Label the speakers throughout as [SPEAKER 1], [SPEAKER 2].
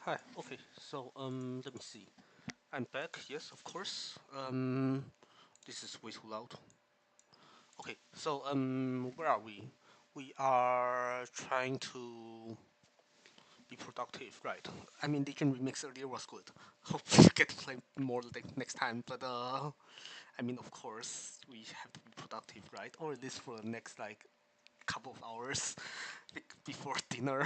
[SPEAKER 1] Hi. Okay. Let me see. I'm back. Yes, of course. This is way too loud. Okay. Where are we? We are trying to be productive, right? I mean, Legion Remix earlier was good. Hopefully, you get to play more like next time. I mean, of course, we have to be productive, right? Or at least for the next like couple of hours before dinner.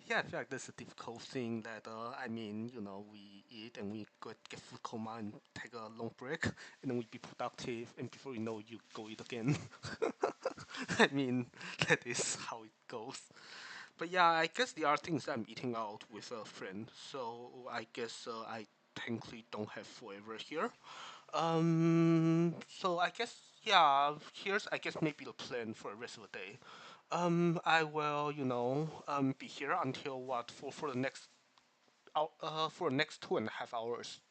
[SPEAKER 1] Yeah, I feel like that's a difficult thing that, I mean, we eat and we get food coma and take a long break and then we be productive and before you know you go eat again. I mean, that is how it goes. But yeah, I guess the other things I'm eating out with a friend, so I guess I technically don't have forever here. So I guess yeah, here's I guess maybe the plan for the rest of the day. I will, be here until what for the next for the next 2.5 hours,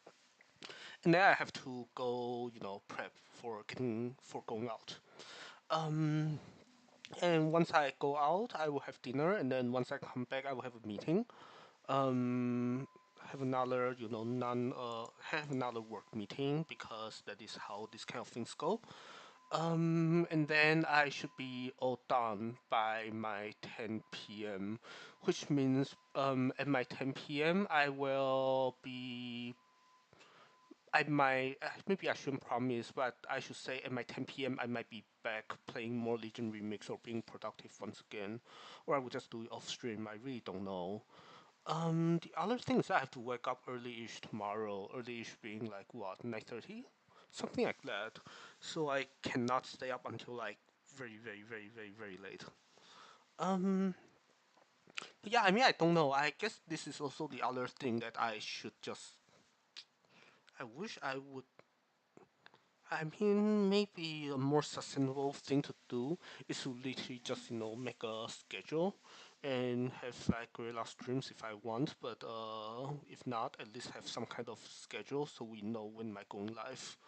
[SPEAKER 1] and then I have to go, prep for going out. Um, and once I go out, I will have dinner, and then once I come back, I will have a meeting. Um, have another, have another work meeting because that is how these kind of things go. And then I should be all done by my 10 p.m., which means at my 10 p.m. I will be. I might maybe I shouldn't promise, but I should say at my 10 p.m. I might be back playing more Legion Remix or being productive once again, or I will just do it off stream. I really don't know. The other thing is I have to wake up early-ish tomorrow. Early-ish being like what, 9:30, something like that. So I cannot stay up until like very, very, very, very, very late. Um, but yeah, I mean I don't know. I guess this is also the other thing that I should just. I wish I would. I mean, maybe a more sustainable thing to do is to literally just make a schedule and have like guerrilla streams if I want, but if not, at least have some kind of schedule so we know when my going live.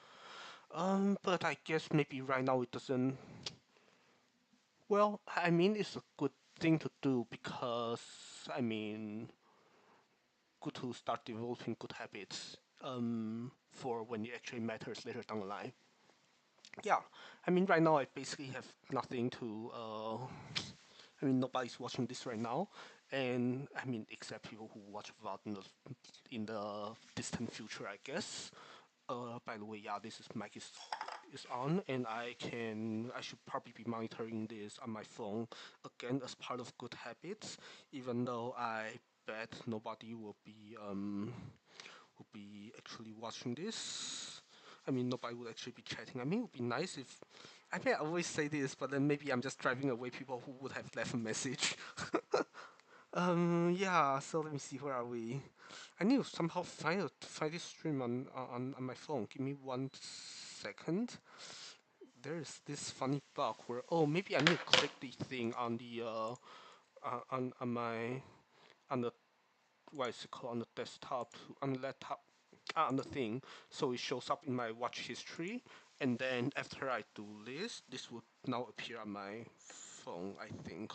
[SPEAKER 1] But I guess maybe right now it doesn't. Well, I mean, it's a good thing to do because I mean, good to start developing good habits. For when it actually matters later down the line. Yeah, I mean, right now I basically have nothing to. I mean, nobody's watching this right now, and I mean, except people who watch VOD in the distant future, I guess. By the way, yeah, this is mic is on, and I should probably be monitoring this on my phone again as part of good habits, even though I bet nobody will be actually watching this. I mean, nobody would actually be chatting. I mean, it would be nice if. I mean, I always say this, but then maybe I'm just driving away people who would have left a message. Yeah. So let me see. Where are we? I need to somehow find this stream on my phone. Give me 1 second. There is this funny bug where maybe I need to click the thing on the on my on the what is it called on the desktop on the laptop on the thing, so it shows up in my watch history, and then after I do this would now appear on my phone, I think.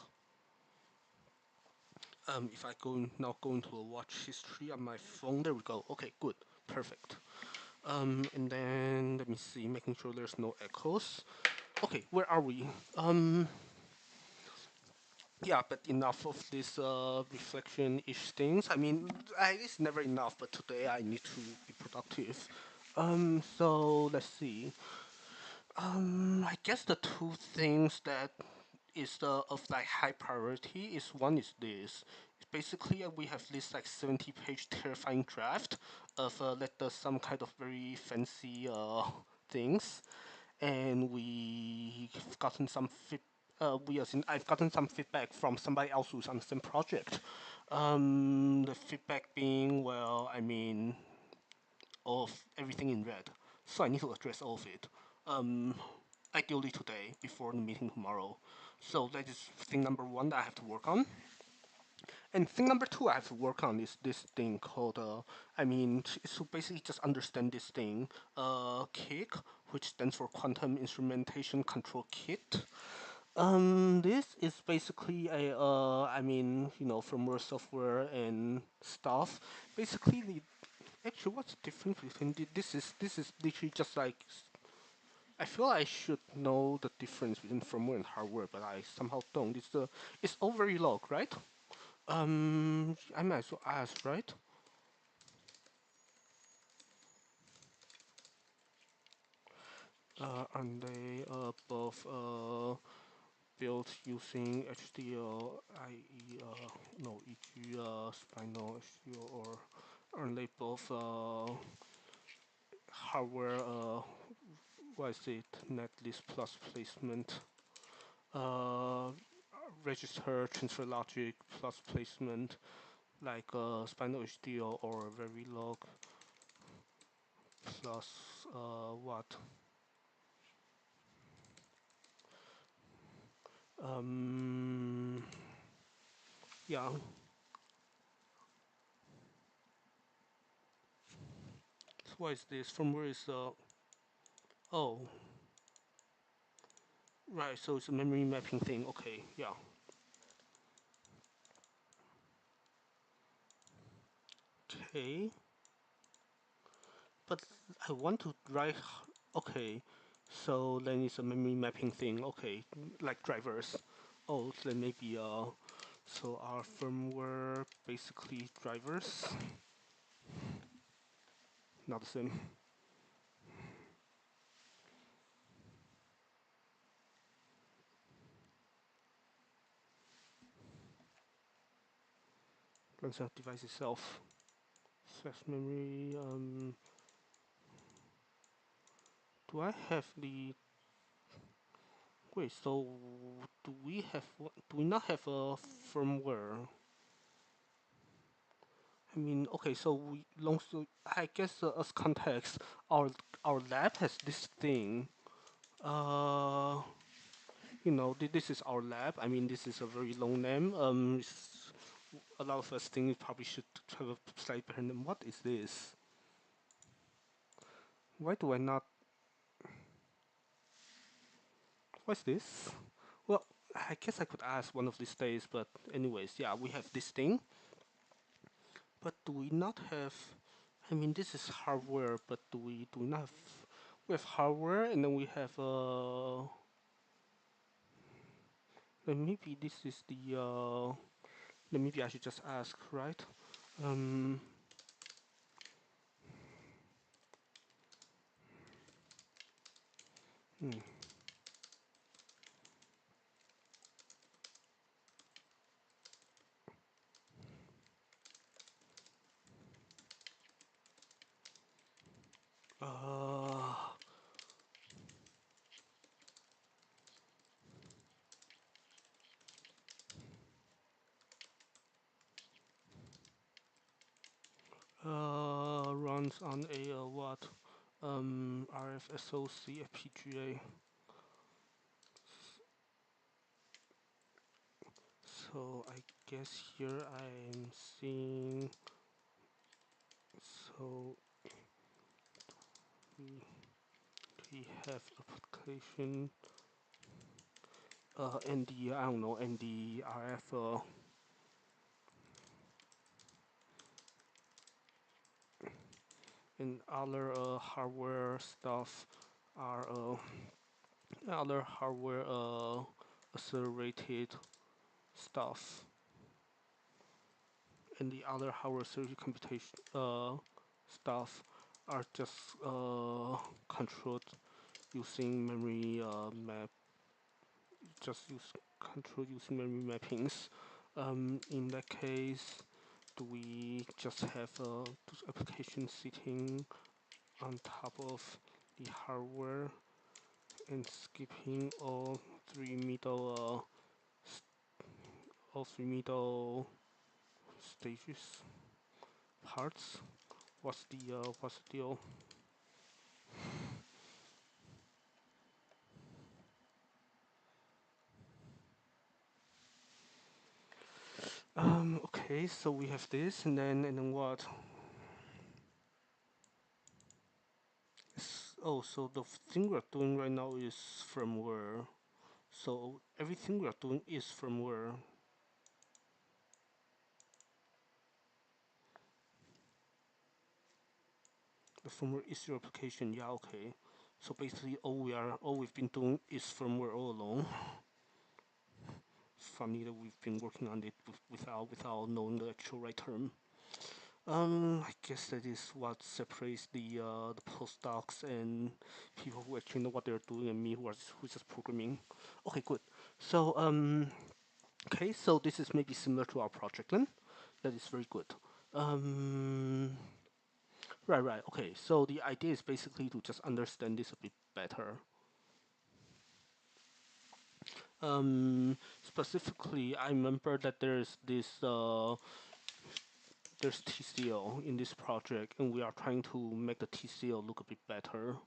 [SPEAKER 1] If I go into the watch history on my phone, there we go. Okay, good, perfect. And then let me see, making sure there's no echoes. Okay, where are we? Yeah, but enough of this reflection-ish things. I mean, it's never enough, but today I need to be productive. So let's see. I guess the two things that is of like high priority is one is this. It's basically we have this like 70-page terrifying draft of some kind of very fancy things, and we've gotten some I've gotten some feedback from somebody else who's on the same project. The feedback being, well, I mean, all of everything in red. So I need to address all of it. Um, Ideally today, before the meeting tomorrow. So that is thing number one that I have to work on. And thing number two I have to work on is this thing called, I mean, so basically just understand this thing, KIC, which stands for Quantum Instrumentation Control Kit. This is basically a I mean, firmware, software, and stuff. Basically, actually, what's the difference between this is literally just like I feel I should know the difference between firmware and hardware, but I somehow don't. It's all very log, right? I might as well ask, right? And they both built using HDL, i.e., no, e.g., spinal HDL, or are they both hardware? What is it? Netlist plus placement, uh, register transfer logic plus placement, like spinal HDL or Verilog plus what? Um, yeah. So what is this? From where is oh, right. So it's a memory mapping thing. Okay, yeah. Okay, but I want to write. Okay, so then it's a memory mapping thing. Okay, like drivers. Oh, so then maybe so our firmware basically drivers, not the same. Runs out device itself. Flash memory. Do I have the? Wait. So do we not have a firmware? I mean, okay, so long story, I guess as context, our our lab has this thing. Uh, this is our lab. I mean, this is a very long name. A lot of us think probably should have a slightly better name. What is this? Why do I not? What's this? Well, I guess I could ask one of these days, but anyways, yeah, we have this thing. But do we not have? I mean, this is hardware, but do we not have? We have hardware, and then we have then maybe this is the then maybe I should just ask, right? Um. Hmm. Uh. Runs on a what? RFSoC FPGA. So I guess here I'm seeing. So we we have application ND, I don't know, NDRF and other hardware stuff are other hardware accelerated stuff, and the other hardware accelerated computation stuff are just controlled using memory map, just use control using memory mappings. In that case, do we just have this application sitting on top of the hardware and skipping all three middle stages parts? What's the deal? Okay, so we have this, and then what? Oh, so the thing we're doing right now is firmware. So everything we are doing is firmware. The firmware is your application. Yeah, okay. So basically, all we've been doing is firmware all along. Funny that we've been working on it without knowing the actual right term. I guess that is what separates the postdocs and people who actually know what they're doing and me who's just programming. Okay, good. So okay, so this is maybe similar to our project then. That is very good. Um, right. Okay, so the idea is basically to just understand this a bit better. Specifically, I remember that there's TCL in this project, and we are trying to make the TCL look a bit better.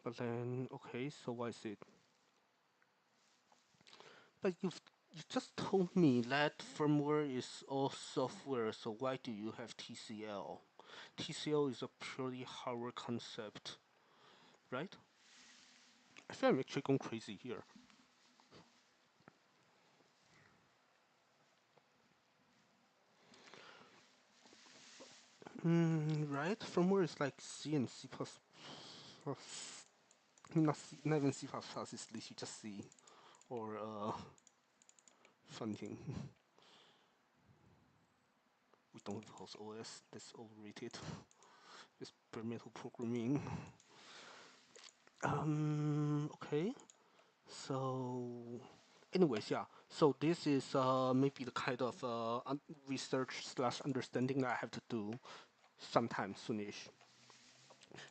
[SPEAKER 1] But then, okay, so why is it? But you just told me that firmware is all software, so why do you have TCL? TCL is a purely hardware concept, right? I feel I'm actually going crazy here. Right? Firmware is like C and C++. Not, not even C++, it's literally just C. Or, fun thing. We don't have host OS, that's overrated. It's bare metal programming. Okay. So, anyways, yeah. So this is maybe the kind of research slash understanding that I have to do sometime soonish.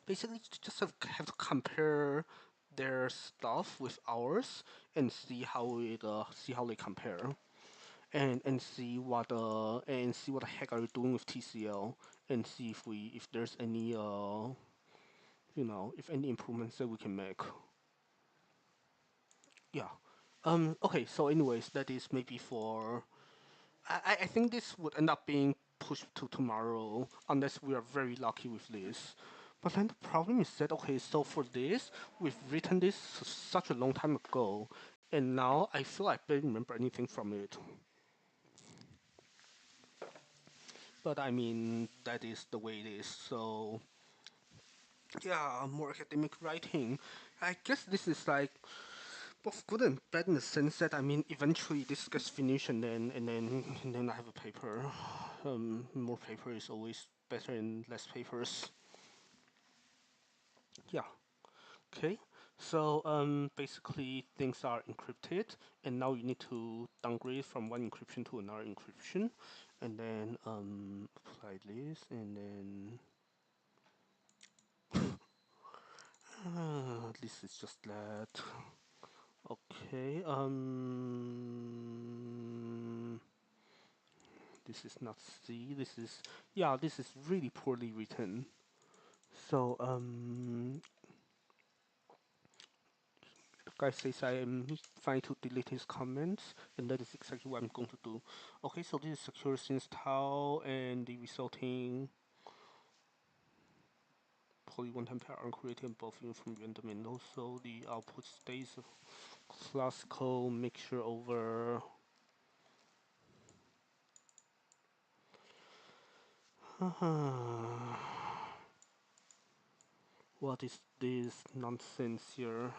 [SPEAKER 1] Basically, you just have to compare their stuff with ours and see how they compare and see what the heck are we doing with TCL and see if there's any if any improvements that we can make. Yeah. Okay. So, anyways, that is maybe for. I think this would end up being pushed to tomorrow unless we are very lucky with this. But then the problem is that okay, so for this, we've written this such a long time ago, and now I feel I barely remember anything from it. But I mean, that is the way it is. So yeah, more academic writing. I guess this is like both good and bad in the sense that I mean, eventually this gets finished, and then I have a paper. More paper is always better than less papers. Yeah. Okay. So basically things are encrypted, and now you need to downgrade from one encryption to another encryption, and then apply this, and then this is just that. Okay. This is not C. This is yeah. This is really poorly written. So the guy says I am fine to delete his comments, and that is exactly what I'm going to do. Okay, so this is secure since tau, and the resulting poly one-time pair are created both uniform random, and also the output stays a classical mixture over. What is this nonsense here?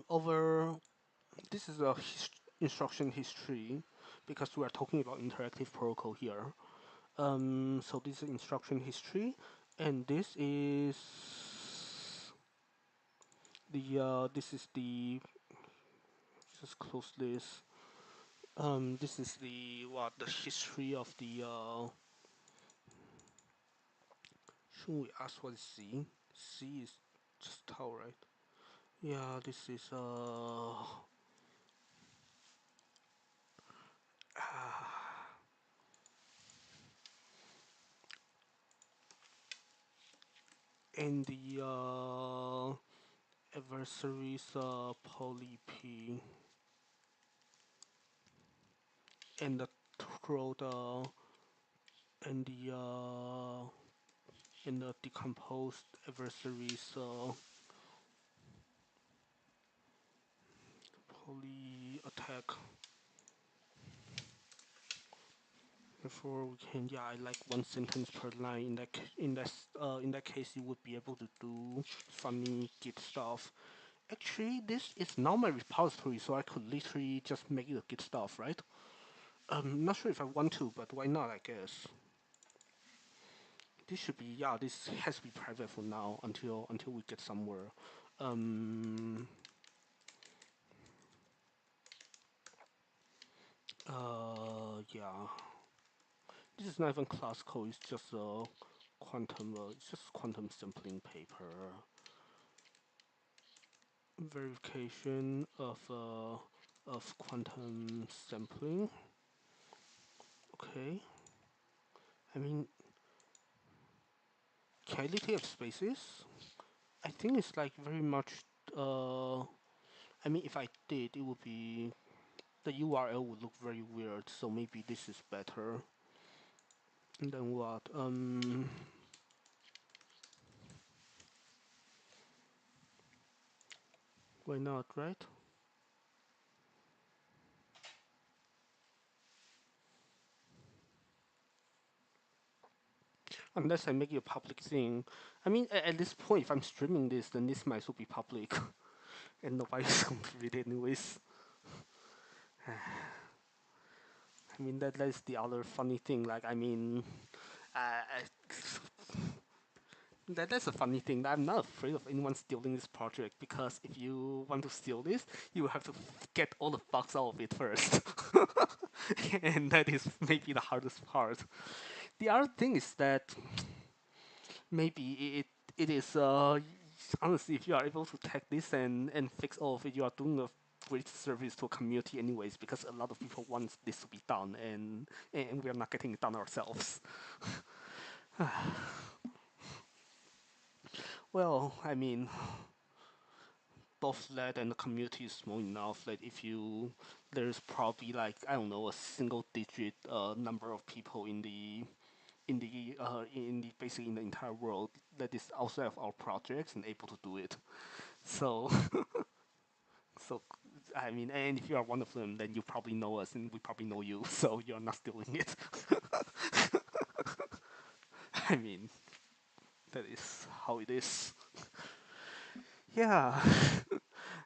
[SPEAKER 1] Over this is a instruction history because we are talking about interactive protocol here. So this is instruction history, and this is the just close this. This is the history of the. Should we ask what is C? C is just tau, right? Yeah, this is and the adversaries poly P and the throw the and the in the decomposed adversaries poly attack. Therefore, we can, yeah, I like one sentence per line. In that case, you would be able to do funny Git stuff. Actually, this is now my repository, so I could literally just make it a Git stuff, right? Not sure if I want to, but why not? I guess this should be, yeah. This has to be private for now until we get somewhere. Um. Yeah. This is not even class code. It's just a quantum. It's just quantum sampling paper. Verification of quantum sampling. Okay. I mean, quality of spaces. I think it's like very much. Uh, I mean, if I did, it would be the URL would look very weird. So maybe this is better. And then what? Why not, right? Unless I make it a public thing. I mean, at this point, if I'm streaming this, then this might as well be public, and nobody's going to read it anyways. I mean, that's the other funny thing. Like, I mean, that's a funny thing. I'm not afraid of anyone stealing this project because if you want to steal this, you have to get all the bugs out of it first, and that is maybe the hardest part. The other thing is that maybe it is honestly, if you are able to take this and fix all of it, you are doing a great service to a community anyways, because a lot of people want this to be done, and we are not getting it done ourselves. Well, I mean, both that and the community is small enough that if you there's probably like, I don't know, a single digit number of people in the basically in the entire world that is outside of our projects and able to do it. So so I mean, and if you are one of them, then you probably know us and we probably know you, so you're not stealing it. I mean, that is how it is. Yeah.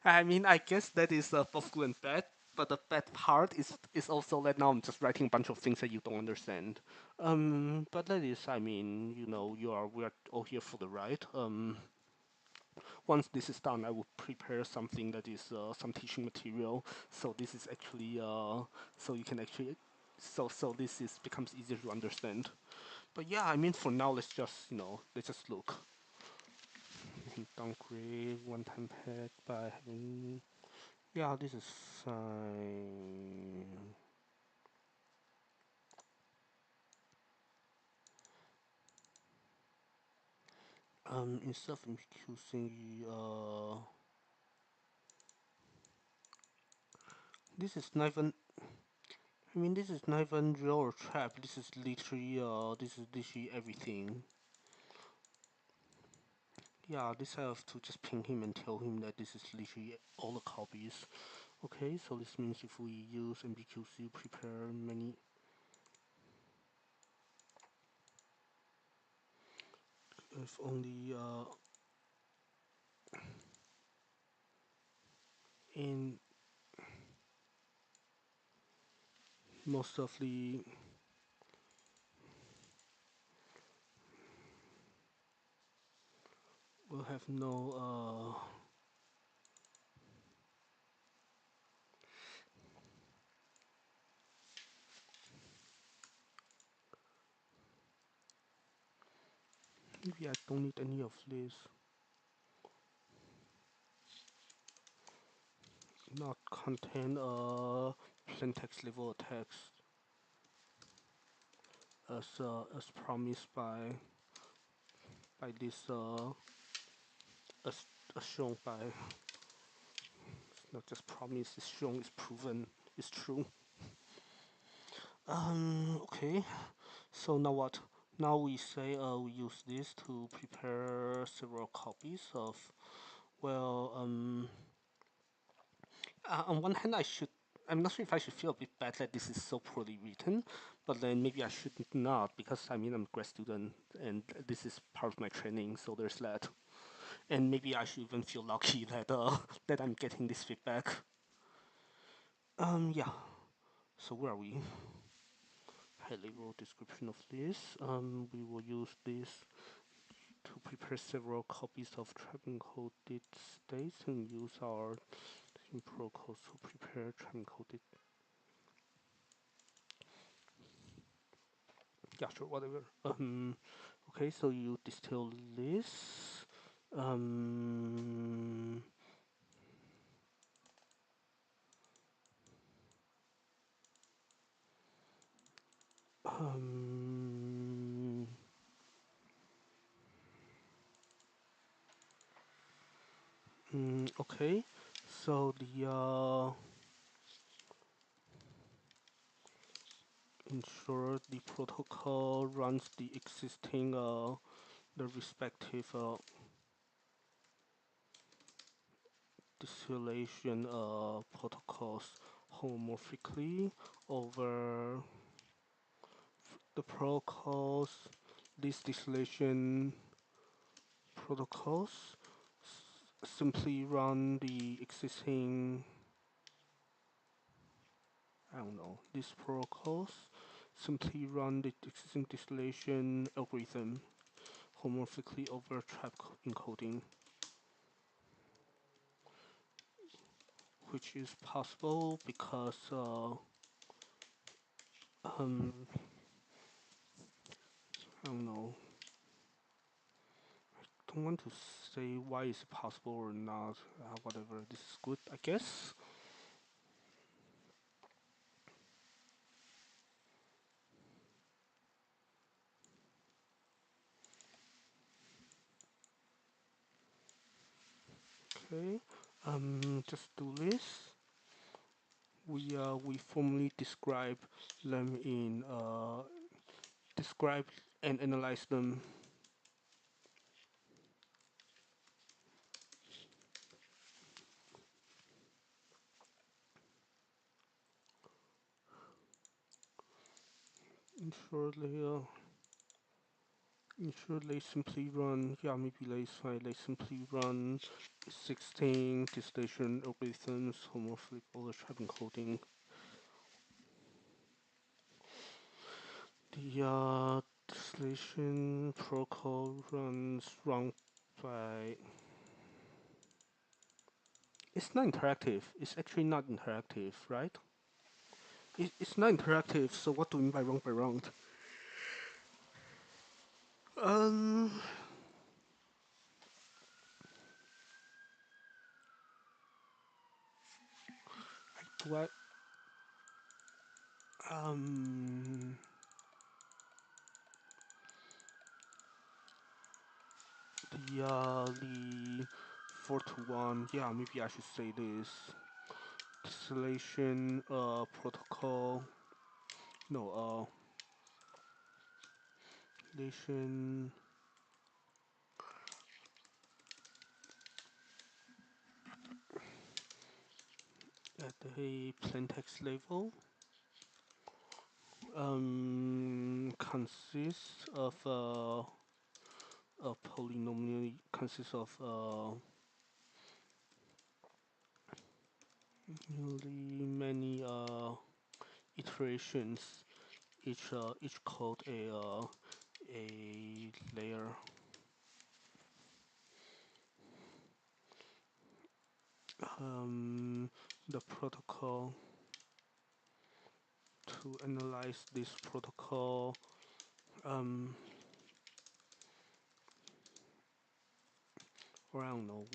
[SPEAKER 1] I mean, I guess that is both good and bad. But the bad part is also that now I'm just writing a bunch of things that you don't understand. But that is, I mean, we are all here for the ride. Once this is done, I will prepare something that is some teaching material. So this is actually, so you can actually, so this is becomes easier to understand. But yeah, I mean, for now, let's just look. We can downgrade one-time pad by having, yeah, this is fine. Instead of using this is not even. I mean, this is not even real or trap. This is literally everything. Yeah, this I have to just ping him and tell him that this is literally all the copies. Okay, so this means if we use MBQC prepare many, if only in most of the will have no maybe I don't need any of this. Not contain plain text level text as promised by this as, as shown by, it's not just promised, it's shown, it's proven, it's true. Okay, so now what? Now we say we use this to prepare several copies of, well, on one hand, I'm not sure if I should feel a bit bad that this is so poorly written, but then maybe I should not, because I mean, I'm a grad student and this is part of my training, so there's that. And maybe I should even feel lucky that that I'm getting this feedback. Yeah. So where are we? High level description of this. We will use this to prepare several copies of trap encoded states and use our protocols to prepare trap encoded. Yeah, sure, whatever. Okay, so you distill this. Um, um, okay, so the ensure the protocol runs the existing the respective distillation protocols homomorphically over the protocols. These distillation protocols simply run the existing, I don't know, these protocols simply run the existing distillation algorithm homomorphically over trap encoding, which is possible because I don't know, don't want to say why it's possible or not, whatever, this is good, I guess. Okay, just do this. We formally describe them in describe and analyze them. Ensure they ensure they simply run. Yeah, maybe let's fine. They simply run 16 distillation algorithms homomorphic over trap encoding. The distillation protocol runs wrong by. It's not interactive. It's actually not interactive, right? It's not interactive. So what do we mean by wrong by wrong? Um, what? Um, the 4 to 1. Yeah, maybe I should say this. Distillation protocol. No, distillation at the plaintext level consists of a polynomial consists of many iterations, each called a layer. The protocol to analyze this protocol, or I don't know,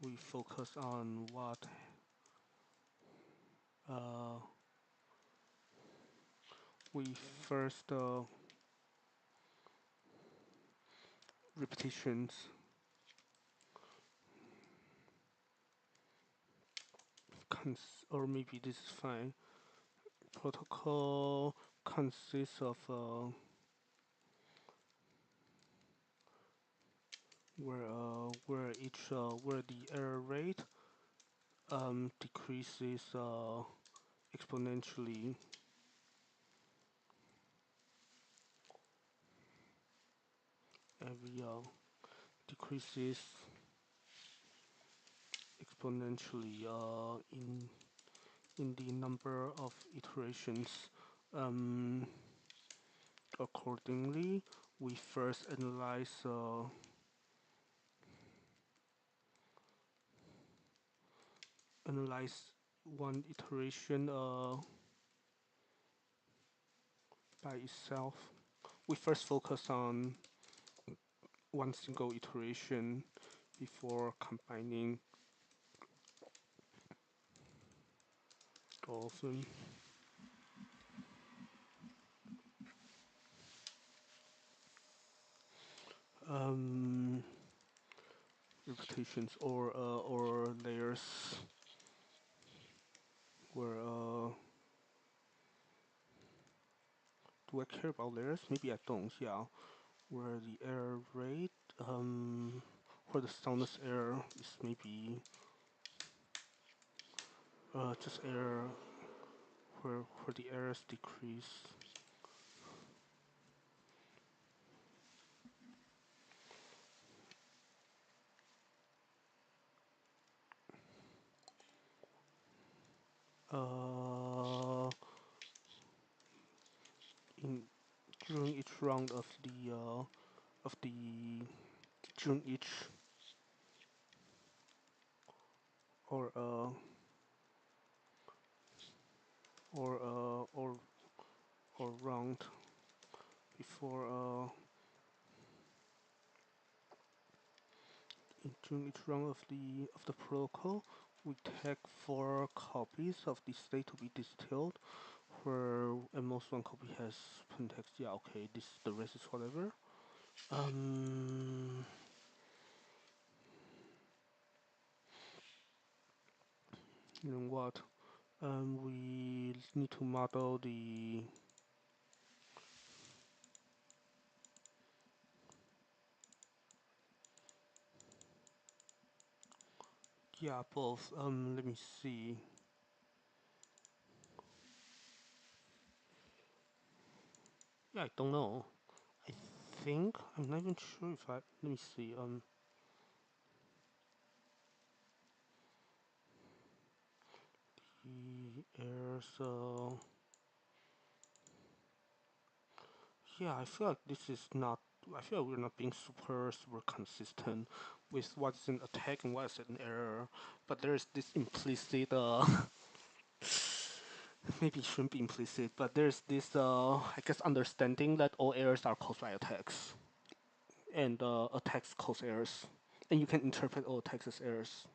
[SPEAKER 1] we focus on what uh, we first repetitions or maybe this is fine. Protocol consists of where the error rate decreases exponentially every decreases exponentially in the number of iterations. Um, Accordingly, we first analyze one iteration by itself. We first focus on one single iteration before combining all of them. Um, Repetitions or layers where do I care about layers? Maybe I don't. Yeah, where the error rate where the soundless error is maybe just error where the errors decrease. Uh, in during each round of the during each or uh or uh or or round before during each round of the protocol we take 4 copies of the state to be distilled where at most one copy has plaintext. Yeah, okay, this the rest is whatever. Um you know what? We need to model the yeah both. Let me see. Yeah, I don't know. I think I'm not even sure if I let me see. The errors. Yeah, I feel like this is not. I feel like we're not being super consistent with what's an attack and what's an error. But there's this implicit. Maybe it shouldn't be implicit, but there's this. I guess understanding that all errors are caused by attacks, and attacks cause errors, and you can interpret all attacks as errors.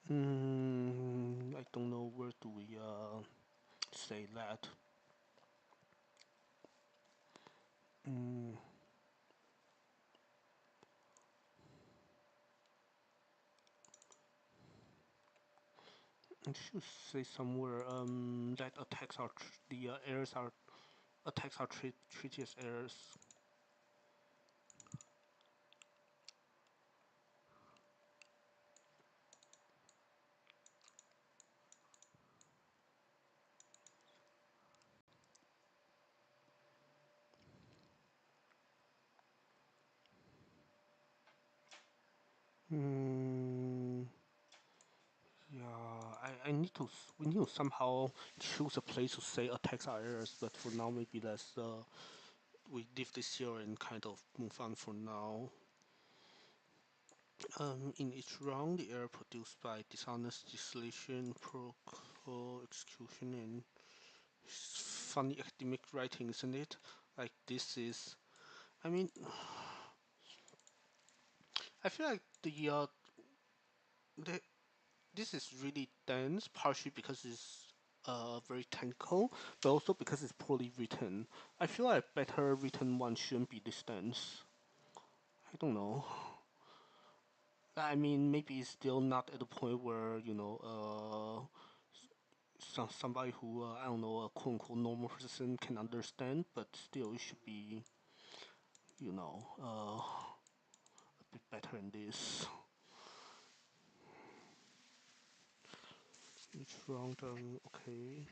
[SPEAKER 1] I don't know where do we say that. Mm, it should say somewhere that attacks are the errors are attacks are treated as errors. Mm, yeah, I need to we need to somehow choose a place to say attacks are errors, but for now maybe let's we leave this here and kind of move on for now. In each round, the error produced by dishonest distillation, protocol execution, and funny academic writing, isn't it? Like this is, I mean, I feel like the this is really dense, partially because it's very technical, but also because it's poorly written. I feel like better written one shouldn't be this dense. I don't know. I mean, maybe it's still not at the point where somebody who I don't know, a quote unquote normal person can understand, but still it should be, a bit better than this. Each round, okay.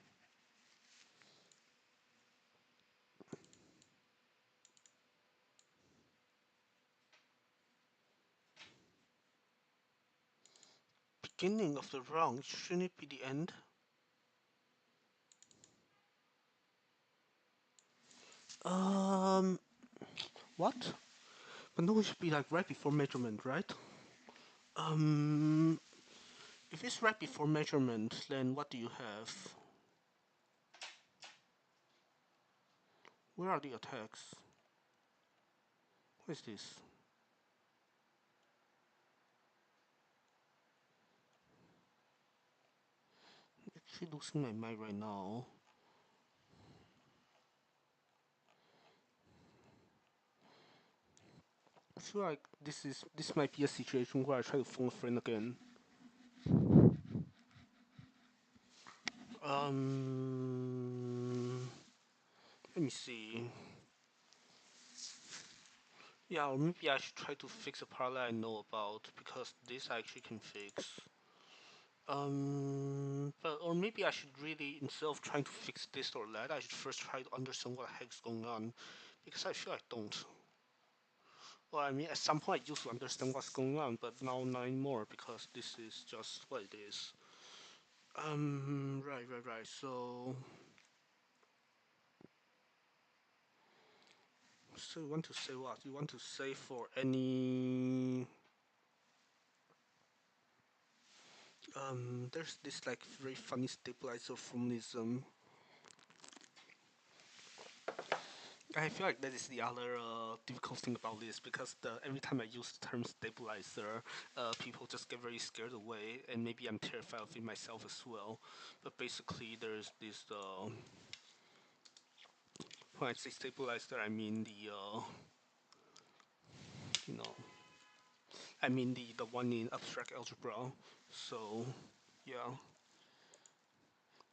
[SPEAKER 1] Beginning of the round, shouldn't it be the end? Um, what? But no, it should be like right before measurement, right? Um, if it's right before measurement, then what do you have? Where are the attacks? What is this? Actually losing my mind right now. I feel like this might be a situation where I try to phone a friend again. Um, let me see. Yeah, or maybe I should try to fix a part that I know about because this I actually can fix. But or maybe I should really, instead of trying to fix this or that, I should first try to understand what the heck's going on, because I feel I don't. Well, I mean, at some point I used to understand what's going on, but now not anymore because this is just what it is. Right. So you want to say what? You want to say for any there's this like very funny stabilizer formalism. I feel like that is the other difficult thing about this because every time I use the term stabilizer, people just get very scared away, and maybe I'm terrified of it myself as well. But basically, there's this. When I say stabilizer, I mean you know, I mean the one in abstract algebra. So, yeah,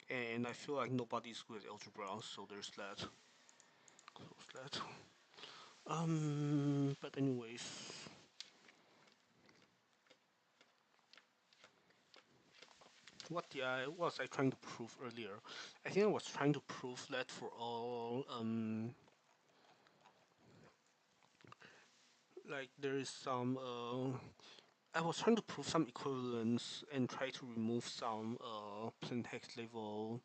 [SPEAKER 1] and I feel like nobody's good at algebra, so there's that. Close that. But anyways, was I trying to prove earlier? I think I was trying to prove that for all like there is some I was trying to prove some equivalence and try to remove some plain text level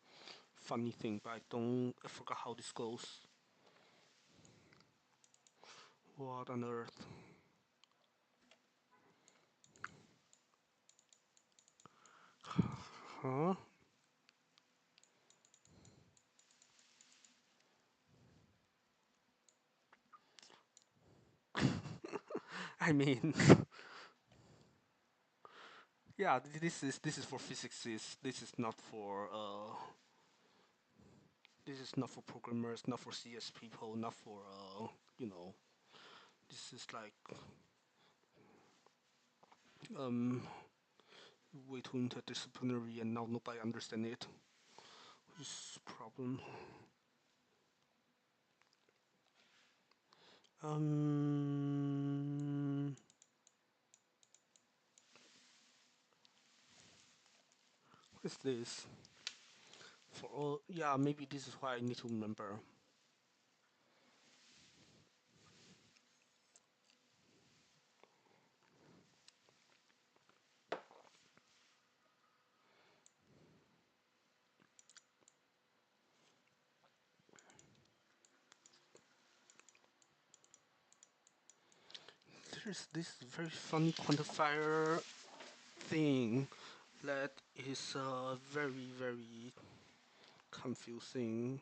[SPEAKER 1] funny thing, but I forgot how this goes. What on earth? Huh? I mean, yeah, this is for physicists. This is not for programmers, not for CS people, not for you know. This is like um way too interdisciplinary, and now nobody understand it. Which is a problem. Um, what is this? For all, yeah, maybe this is why I need to remember. There's this very funny quantifier thing that is very confusing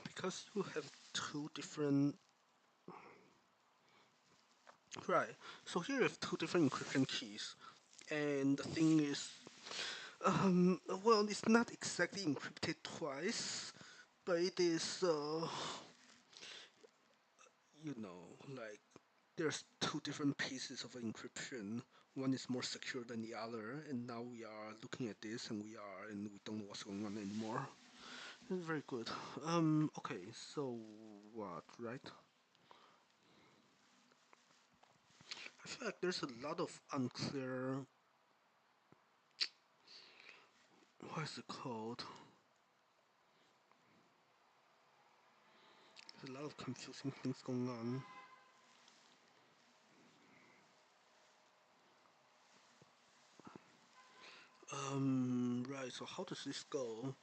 [SPEAKER 1] because you have two different. Right. So here you have two different encryption keys, and the thing is, well, it's not exactly encrypted twice, but it is, like there's two different pieces of encryption. one is more secure than the other, and now we are looking at this, and we don't know what's going on anymore. It's very good. Okay, so what, right? I feel like there's a lot of unclear. What is it called? There's a lot of confusing things going on. Right. So how does this go?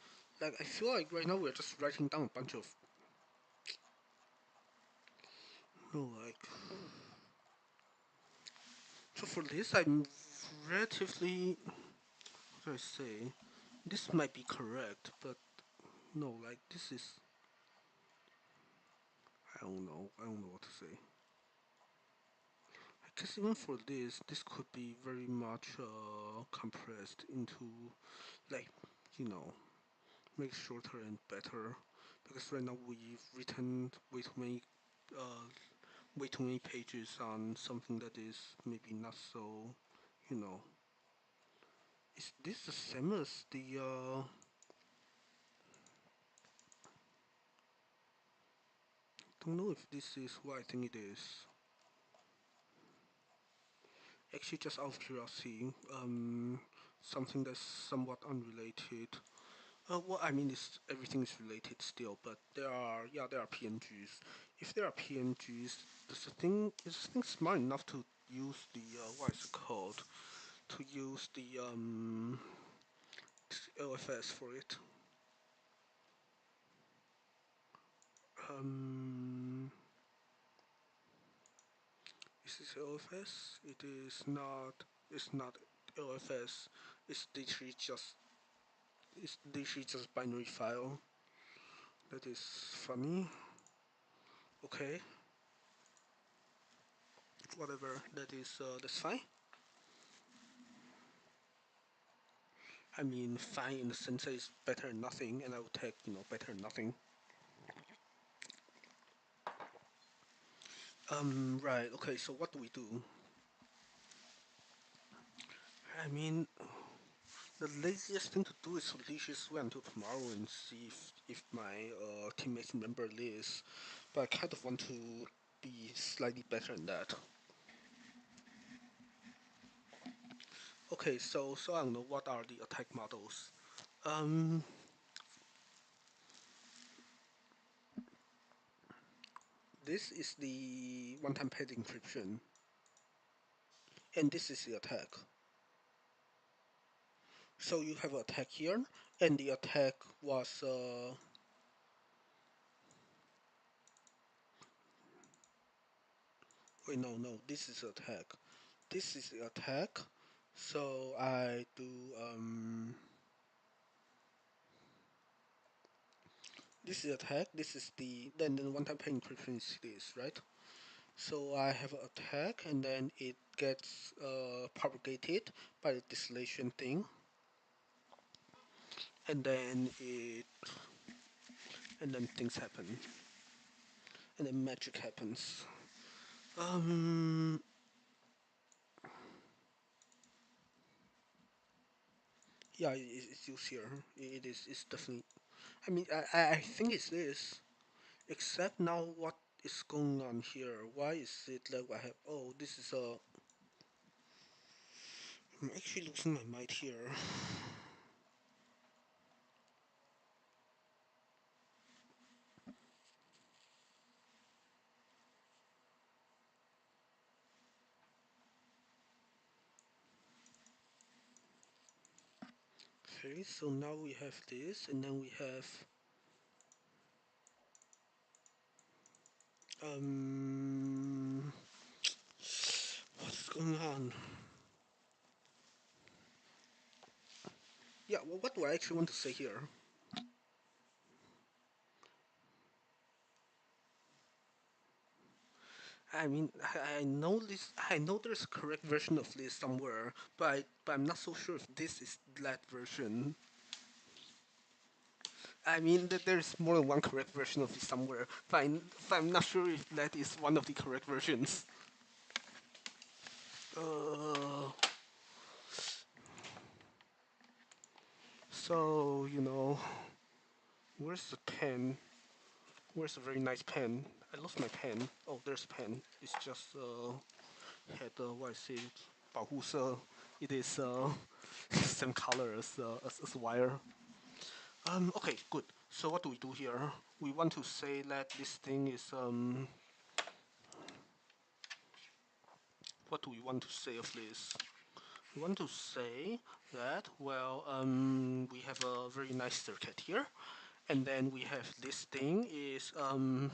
[SPEAKER 1] Like, I feel like right now we're just writing down a bunch of, like. So for this, I'm relatively. What do I say? This might be correct, but no, like this is. I don't know. I don't know what to say. I guess even for this could be very much compressed into, like, you know, make shorter and better. Because right now we've written uh, way too many pages on something that is maybe not so, you know. Is this the same as the? Don't know if this is what I think it is. Actually, just out of curiosity, something that's somewhat unrelated. What I mean is everything is related still, but there are PNGs. If there are PNGs, is the thing smart enough to use the what is it called? To use the LFS for it. Um, is this LFS? It is not. It's not LFS. It's literally just. It's literally just binary file. That is funny. Okay, whatever. That's fine. I mean, fine in the sense that it's better than nothing, and I would take better than nothing. Right. Okay. So what do we do? I mean, the laziest thing to do is to literally just wait until tomorrow and see if my teammates remember this. But I kind of want to be slightly better than that. Okay. So I don't know what are the attack models. Um, this is the one-time pad encryption, and this is the attack. So you have an attack here, and the attack was wait, no, this is attack. This is the attack. So I do this is attack. This is the one time pay encryption is this, right? So I have an attack, and then it gets propagated by the distillation thing, and then things happen, and then magic happens. Um, yeah, it's used here. It is. It's definitely. I mean, I think it's this. Except now, what is going on here? Why is it like I have? Oh, this is a. I'm actually losing my mind here. Okay, so now we have this, and then we have um. What's going on? Yeah, well, what do I actually want to say here? I mean, I know this. I know there's a correct version of this somewhere, but I'm not so sure if this is that version. I mean, that there's more than one correct version of this somewhere, but I'm not sure if that is one of the correct versions. Uh, So, where's the pen? Where's a very nice pen? I lost my pen. Oh, there's a pen. It's just had what I say, 保护色. It is same color as wire. Okay, good. So what do we do here? We want to say that this thing is what do we want to say of this? We want to say that, well, we have a very nice circuit here, and then we have this thing is um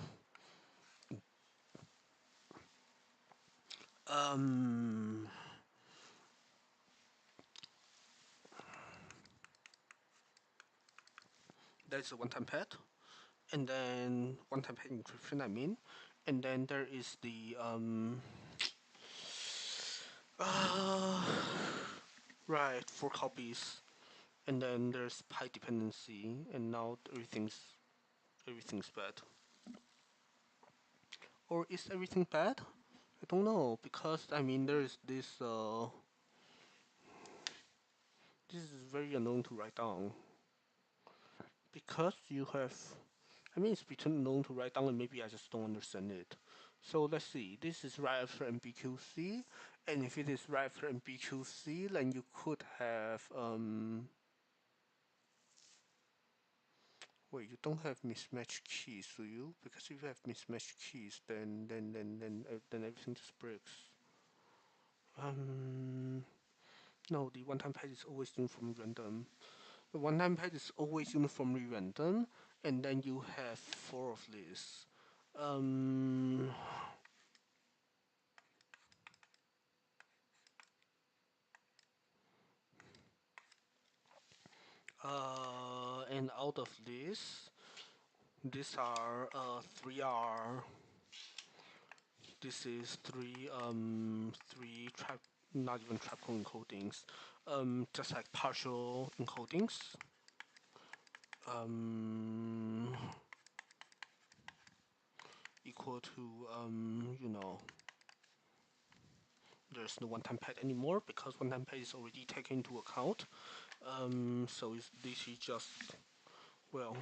[SPEAKER 1] that's a one-time pad, and then one-time pad encryption, I mean, and then there is the uh, right, 4 copies, and then there's pi dependency, and now everything's bad. Or is everything bad? I don't know, because I mean there is this is very annoying to write down, because you have, I mean it's between annoying to write down and maybe I just don't understand it. So let's see, this is right after MBQC, and if it is right after MBQC, then you could have wait, you don't have mismatched keys, do you? Because if you have mismatched keys, then everything just breaks. Um, no, the one-time pad is always uniformly random. The one-time pad is always uniformly random, and then you have 4 of these. Um, and out of this, these are 3 are. This is three trap, not even trap code encodings, just like partial encodings. Um, equal to there's no one-time pad anymore because one-time pad is already taken into account. So this is just, well,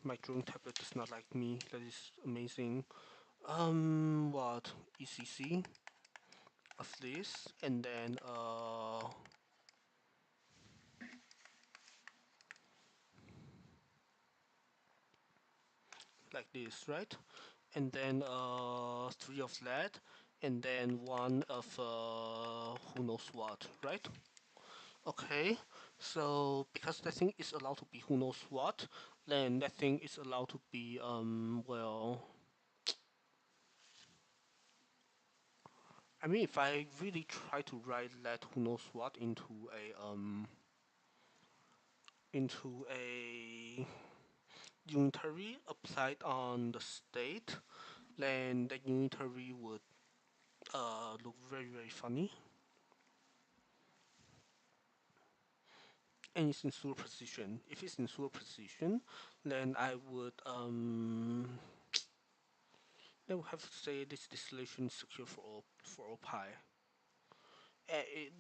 [SPEAKER 1] my drone tablet is not like me. That is amazing. What ECC of this, and then like this, right? And then 3 of that, and then 1 of who knows what, right? Okay, so because that thing is allowed to be who knows what, then that thing is allowed to be well, I mean if I really try to write that who knows what into a unitary applied on the state, then that unitary would look very very funny, and it's in superposition. If it's in superposition, then I would have to say this distillation is secure for all pi.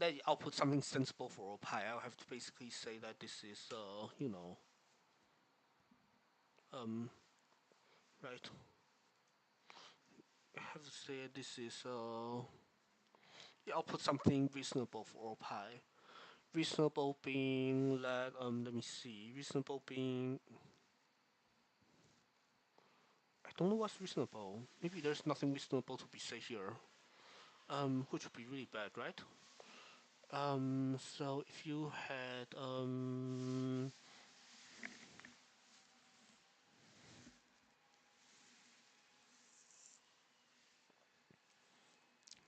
[SPEAKER 1] That I'll put something sensible for all pi. I'll have to basically say that this is um right. I have to say this is yeah, I'll put something reasonable for all pi. Reasonable being that let me see. Reasonable being, I don't know what's reasonable. Maybe there's nothing reasonable to be said here. Which would be really bad, right? So if you had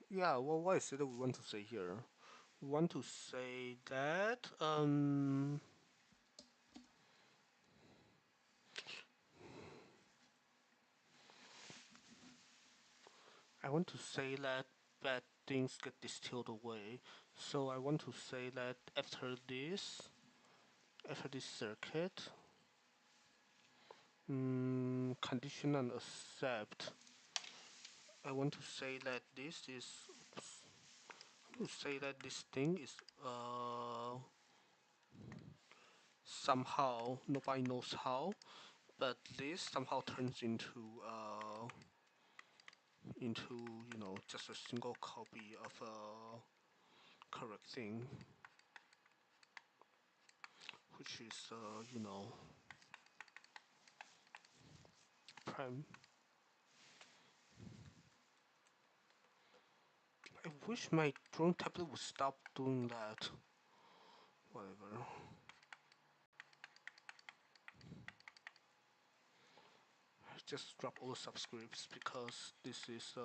[SPEAKER 1] yeah, well, what is it that we want to say here? We want to say that I want to say that bad things get distilled away. So I want to say that after this circuit, condition and accept. I want to say that this is. Oops, I want to say that this thing is somehow nobody knows how, but this somehow turns into just a single copy of a correct thing, which is prime. I wish my drawing tablet would stop doing that. Whatever. Just drop all the subscripts because this is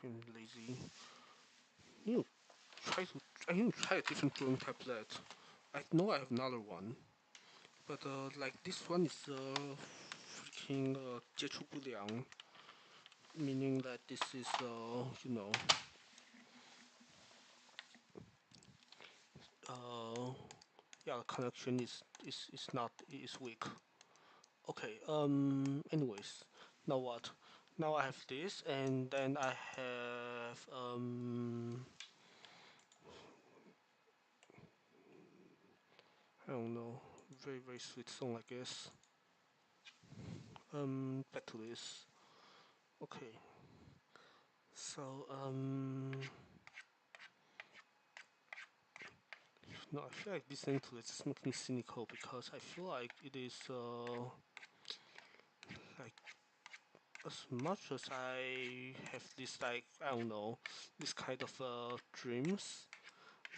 [SPEAKER 1] being lazy. You know, I need to try a different drawing tablet. I know I have another one, but like this one is freaking 接触不良, meaning that this is uh yeah, the connection is not is weak. Okay. Anyways, now what? Now I have this, and then I have I don't know, very very sweet song, I guess. Back to this. Okay. So no, I feel like listening to this just makes me cynical because I feel like it is like as much as I have this like I don't know this kind of dreams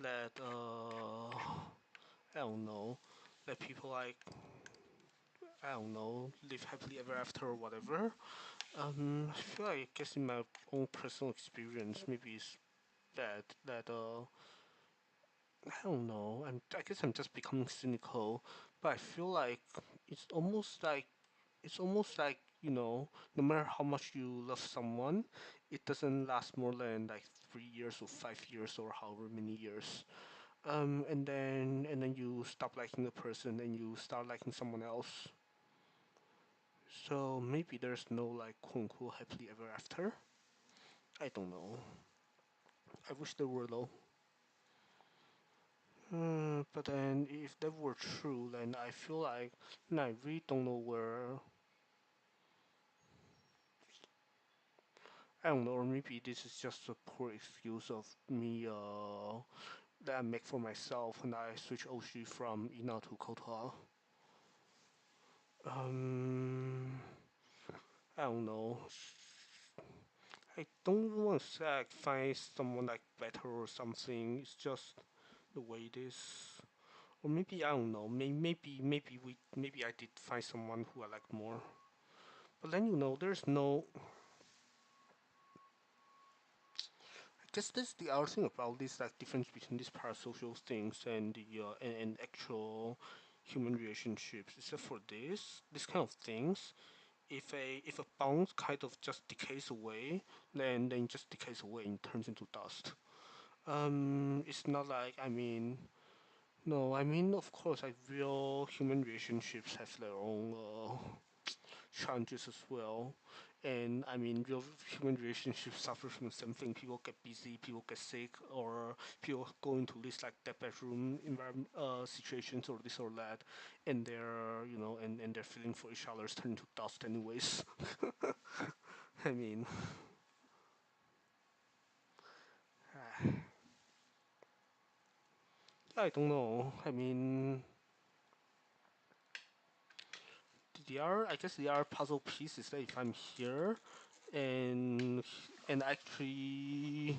[SPEAKER 1] that I don't know that people like I don't know live happily ever after or whatever. I feel like I guess in my own personal experience maybe it's bad that I don't know. I guess I'm just becoming cynical, but I feel like it's almost like it's almost like no matter how much you love someone, it doesn't last more than like 3 years or 5 years or however many years. And then you stop liking the person and you start liking someone else. So maybe there's no like quote unquote happily ever after. I don't know. I wish there were though. But then if that were true, then I feel like I really don't know where. I don't know, or maybe this is just a poor excuse of me that I make for myself when I switch Oshi from Ina to Kotoa. Um, I don't know. I don't want to say I find someone like better or something. It's just the way it is. Or maybe I don't know. Maybe I did find someone who I like more. But then there's no. I guess that's the other thing about this like difference between these parasocial things and the and actual human relationships. Except for this kind of things, if a bond kind of just decays away, then it just decays away and turns into dust. It's not like I mean no, I mean of course like real human relationships have their own challenges as well. And I mean, real human relationships suffer from the same thing. People get busy, people get sick, or people go into this like their bedroom environment situations or this or that, and and their feeling for each other is turned to dust anyways. I mean, I don't know. I mean, I guess the other puzzle piece is that if I'm here and actually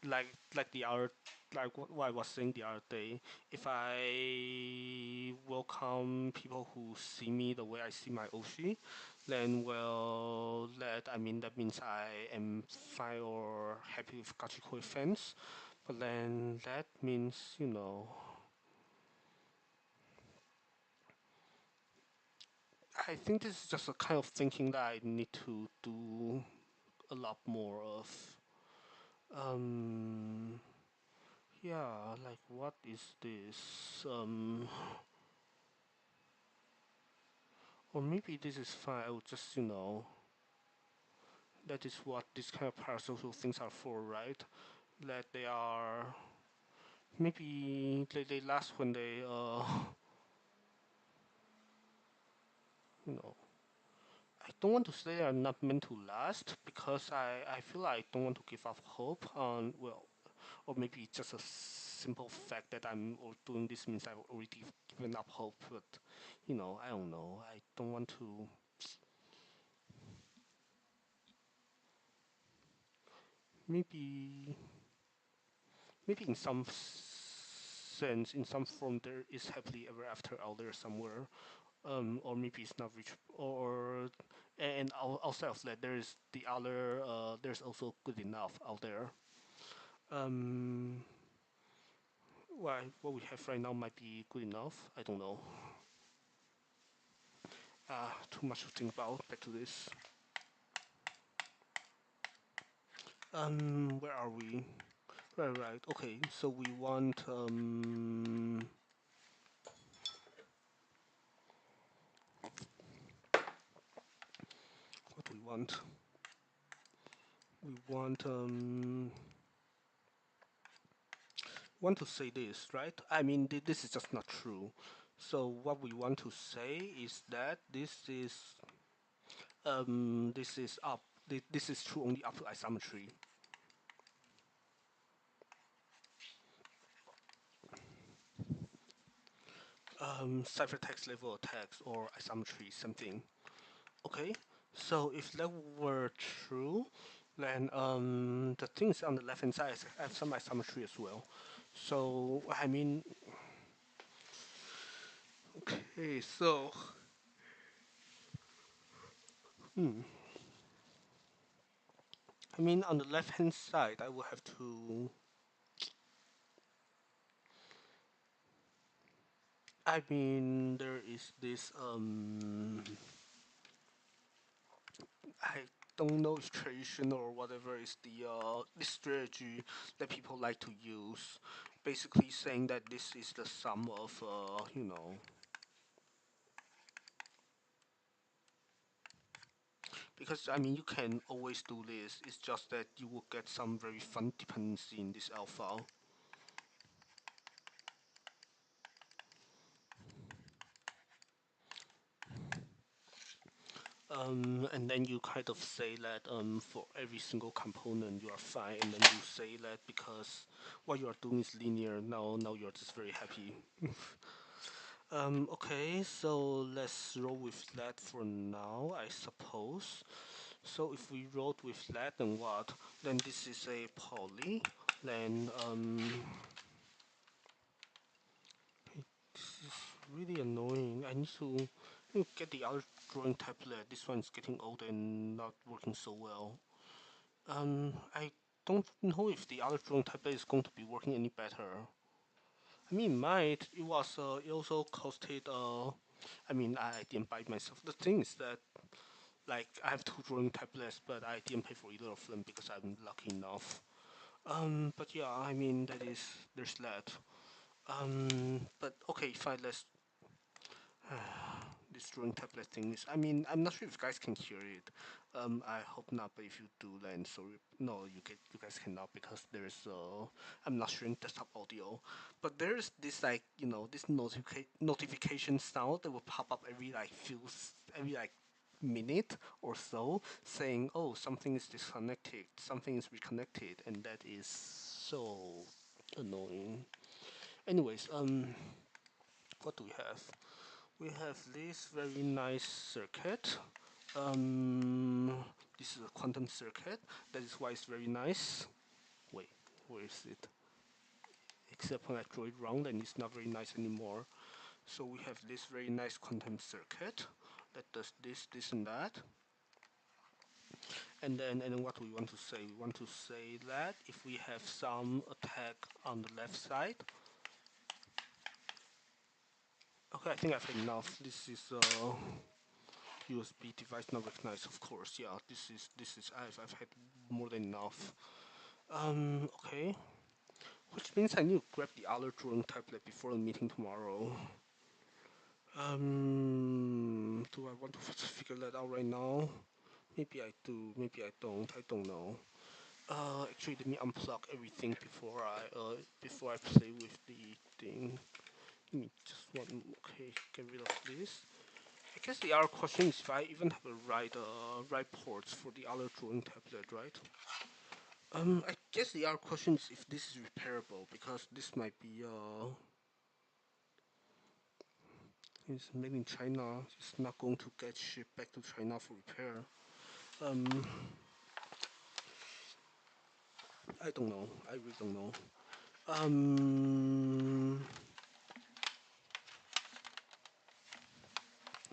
[SPEAKER 1] like the other what I was saying the other day. If I welcome people who see me the way I see my Oshi, then well, that means I am fine or happy with Gachikoi fans. But then that means I think this is just a kind of thinking that I need to do a lot more of. Um, Yeah, like what is this? Or maybe this is fine. I would just, that is what these kind of parasocial things are for, right? That they are Maybe they last when they you know, I don't want to say they're not meant to last because I feel like I don't want to give up hope on, well, or maybe it's just a simple fact that doing this means I've already given up hope. But I don't know. I don't want to. Maybe maybe in some sense, in some form, there is happily ever after out there somewhere. Or maybe it's not reach, or and outside of that, there's the other. There's also good enough out there. Um, what we have right now might be good enough. I don't know. Too much to think about. Back to this. Where are we? Right, right. Okay, so we want what do we want? We want to say this, right? I mean, this is just not true. So what we want to say is that this is up. This is true only up to isometry. Ciphertext level attacks or isometry, something. Okay, so if that were true, then the things on the left hand side have some isometry as well. So I mean, okay, so hmm, I mean on the left hand side, I will have to. I mean, there is this I don't know if tradition or whatever is the strategy that people like to use, basically saying that this is the sum of because I mean you can always do this. It's just that you will get some very fun dependency in this alpha. And then you kind of say that for every single component you are fine, and then you say that because what you are doing is linear. Now you're just very happy. Okay, so let's roll with that for now, I suppose. So if we roll with that, then what? Then this is a poly. Then this is really annoying. I need to get the other drawing tablet. This one's getting old and not working so well. I don't know if the other drawing tablet is going to be working any better. I mean, it might. It was. It also costed. I mean, I didn't buy it myself. The thing is that, like, I have two drawing tablets, but I didn't pay for either of them because I'm lucky enough. But yeah, I mean, there's that. But okay, fine. Let's this drawing tablet thing is. I mean, I'm not sure if you guys can hear it. I hope not. But if you do, then sorry. No, you guys cannot because there's I'm not sharing desktop audio. But there's this like this notification sound that will pop up every like every like minute or so saying, oh, something is disconnected, something is reconnected, and that is so annoying. Anyways, what do we have? We have this very nice circuit. Um, this is a quantum circuit. That is why it's very nice. Wait, where is it? Except when I draw it wrong, then it's not very nice anymore. So we have this very nice quantum circuit that does this, and that. And then what we want to say? We want to say that if we have some attack on the left side. Okay, I think I've had enough. This is USB device not recognized, of course. Yeah, this is I've had more than enough. Okay. Which means I need to grab the other drawing tablet before the meeting tomorrow. Do I want to figure that out right now? Maybe I do, maybe I don't know. Actually, let me unplug everything before I play with the thing. Give me just one. Okay, get rid of this. I guess the other question is if I even have a right ports for the other drawing tablet, right? I guess the other question is if this is repairable because this might be it's made in China. It's not going to get shipped back to China for repair. Um, I don't know. I really don't know. Um,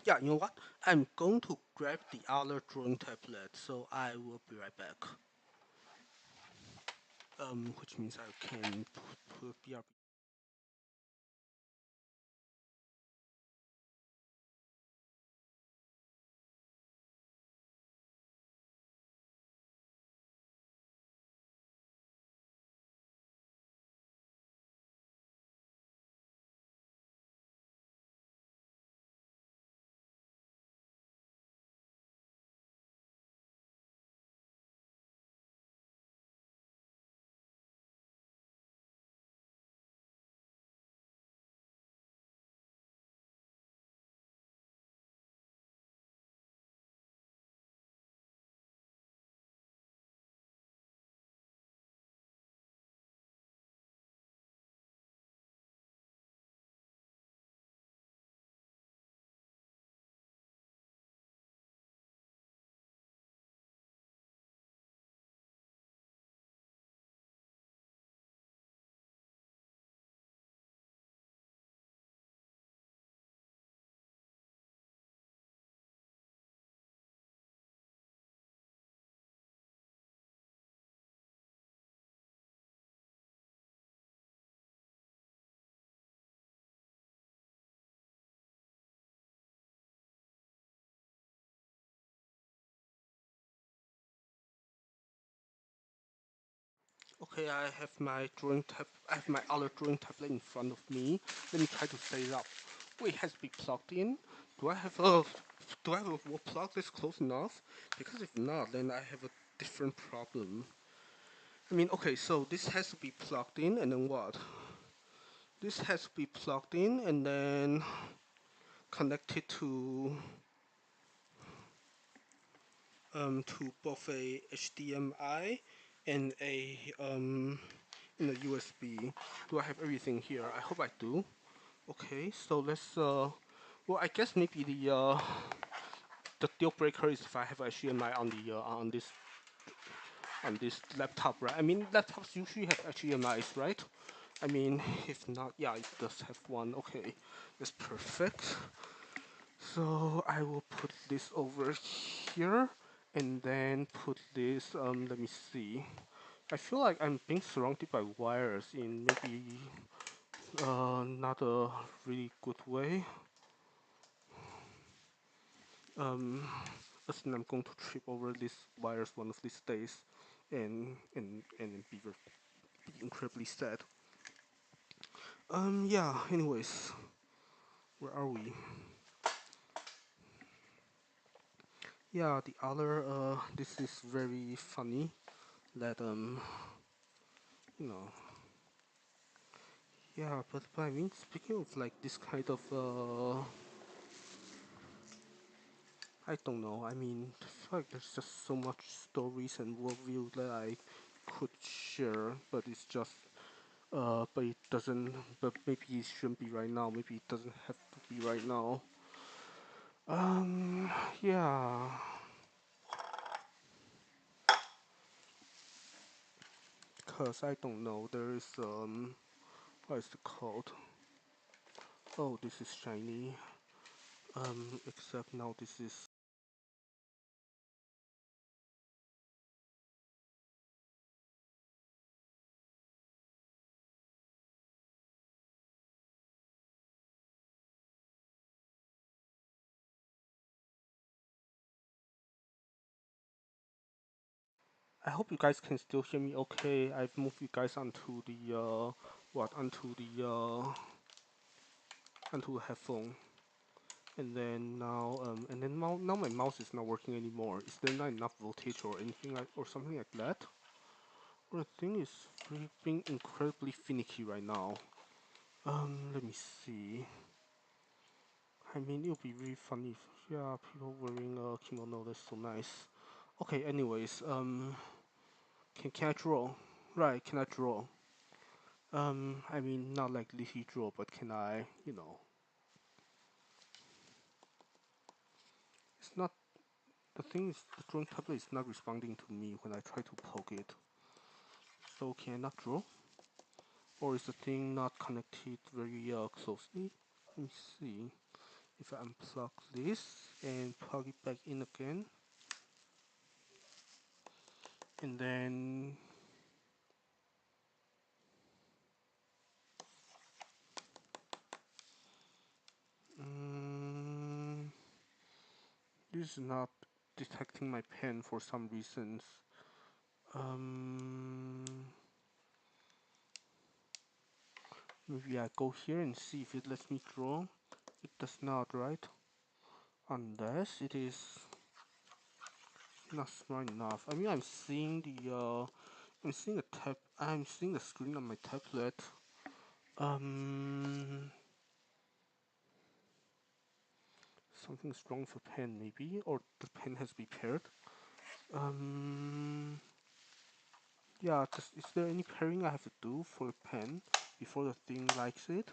[SPEAKER 1] yeah, you know what? I'm going to grab the other drawing tablet, so I will be right back. Which means I can put BRB. Okay, I have my drawing tab. I have my other drawing tablet in front of me. Let me try to set it up. Wait, it has to be plugged in. Do I have a Do I have a wall plug that's close enough? Because if not, then I have a different problem. I mean, okay, so this has to be plugged in, and then what? This has to be plugged in, and then connected to both a HDMI and a USB. Do I have everything here? I hope I do. Okay, so let's well, I guess maybe the deal breaker is if I have HDMI on this laptop, right? I mean, laptops usually have HDMI's, right? I mean, if not, yeah, it does have one. Okay, that's perfect. So I will put this over here and then put this, let me see. I feel like I'm being surrounded by wires in maybe not a really good way. Um, as in I'm going to trip over these wires one of these days and be incredibly sad. Yeah, anyways, where are we? Yeah, the other, this is very funny that, you know, yeah, but I mean, speaking of like this kind of, I don't know. I mean, I feel like there's just so much stories and worldview that I could share, but it's just, but it doesn't. But maybe it shouldn't be right now. Maybe it doesn't have to be right now. Um, yeah, because I don't know. There is what is it called? Oh, this is shiny. Except now this is. I hope you guys can still hear me okay. I've moved you guys onto the onto a headphone. And then now my mouse is not working anymore. Is there not enough voltage or anything like or something like that? The thing is being incredibly finicky right now. Let me see. I mean, it would be really funny if, yeah, people wearing a kimono, that's so nice. Okay, anyways, can I draw? Right, can I draw? I mean, not like literally draw, but can I, it's not, the thing is, the drawing tablet is not responding to me when I try to poke it. So can I not draw? Or is the thing not connected very closely? Let me see. If I unplug this and plug it back in again, and then um, this is not detecting my pen for some reasons. Um, Maybe I go here and see if it lets me draw. It does not, right? Unless it is not smart enough. I mean, I'm seeing I'm seeing the screen on my tablet. Um, Something's wrong with the pen, maybe, or the pen has been paired. Um, yeah, is there any pairing I have to do for a pen before the thing likes it?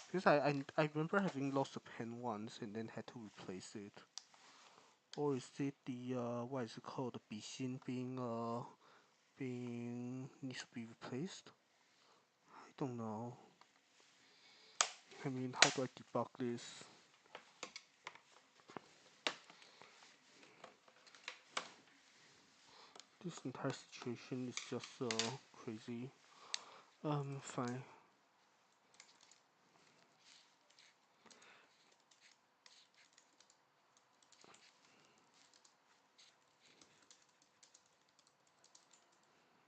[SPEAKER 1] Because I remember having lost a pen once and then had to replace it. Or is it the what is it called? The Bixin being needs to be replaced? I don't know. I mean, how do I debug this? This entire situation is just crazy. Fine.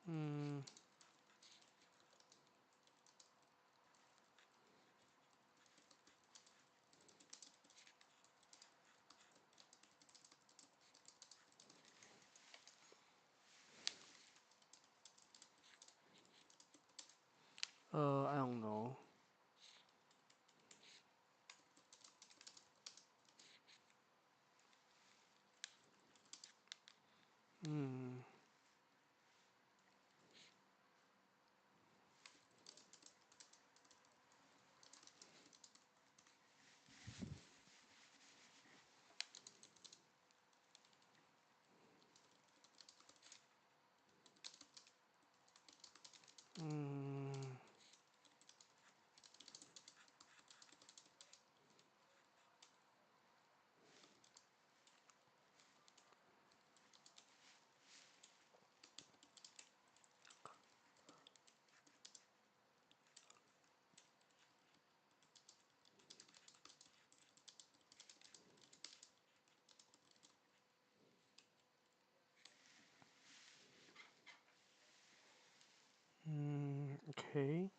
[SPEAKER 1] Hmm. I don't know. Hmm. Hmm. Okay.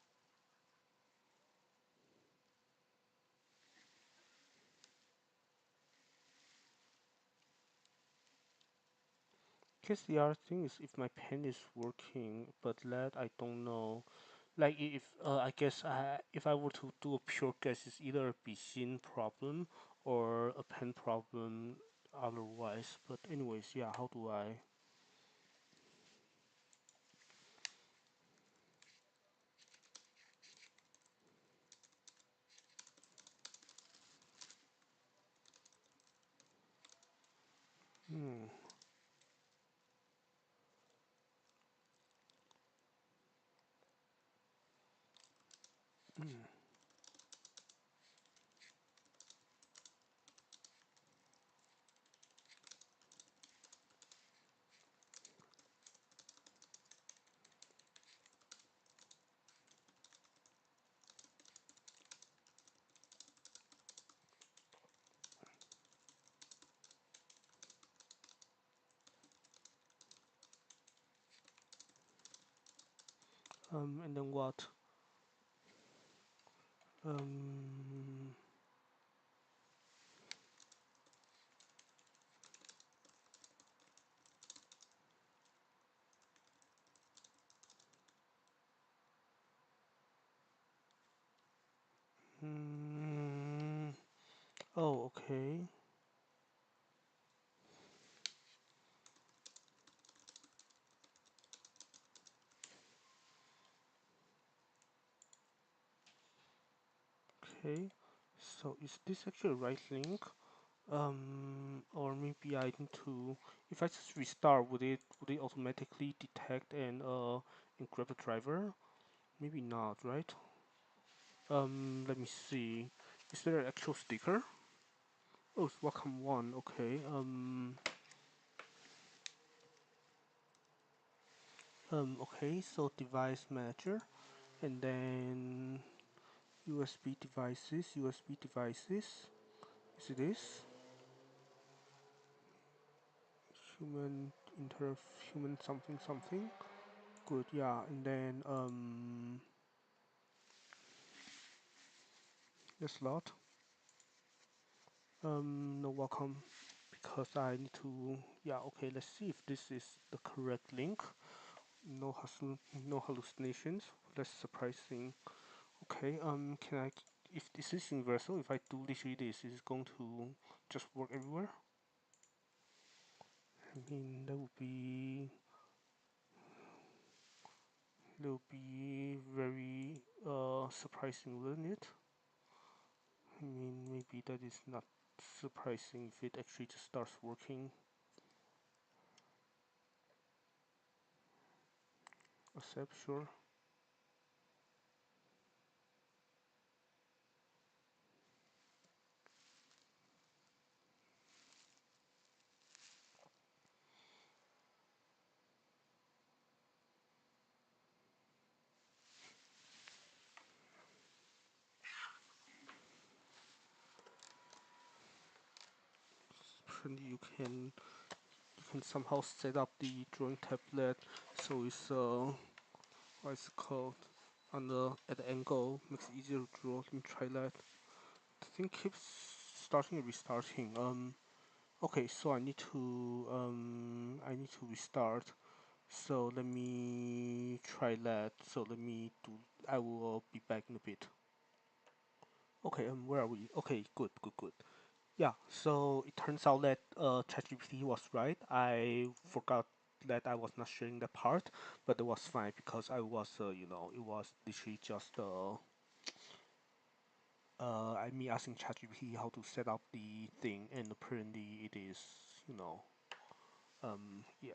[SPEAKER 1] Guess the other thing is if my pen is working, but that I don't know. Like if I guess if I were to do a pure guess, it's either a Bixin problem or a pen problem otherwise. But anyways, yeah. How do I? Hmm. Hmm. And then what? Um. Mm, oh, okay. Okay. So is this actually a right link? Or maybe I need to, if I just restart, would it automatically detect and grab the driver? Maybe not, right? Let me see. Is there an actual sticker? Oh, it's Wacom One. Okay. Okay. So device manager, and then USB devices. USB devices. Is it this? Human inter human something something. Good. Yeah. And then the slot. No, welcome. Because I need to. Yeah. Okay. Let's see if this is the correct link. No hallucinations. That's surprising. Okay, can I, if this is universal, if I do literally this, is it going to just work everywhere? I mean, that would be very surprising, wouldn't it? I mean, maybe that is not surprising if it actually just starts working. Accept, sure. Apparently you can somehow set up the drawing tablet so it's what's it called, on at the angle, makes it easier to draw. Let me try that. The thing keeps starting and restarting. Okay, so I need to restart. So let me try that. So let me do. I will be back in a bit. Okay, where are we? Okay, good, good, good. Yeah. So it turns out that ChatGPT was right. I forgot that I was not sharing that part, but it was fine because I was, it was literally just I me asking ChatGPT how to set up the thing, and apparently it is, yeah.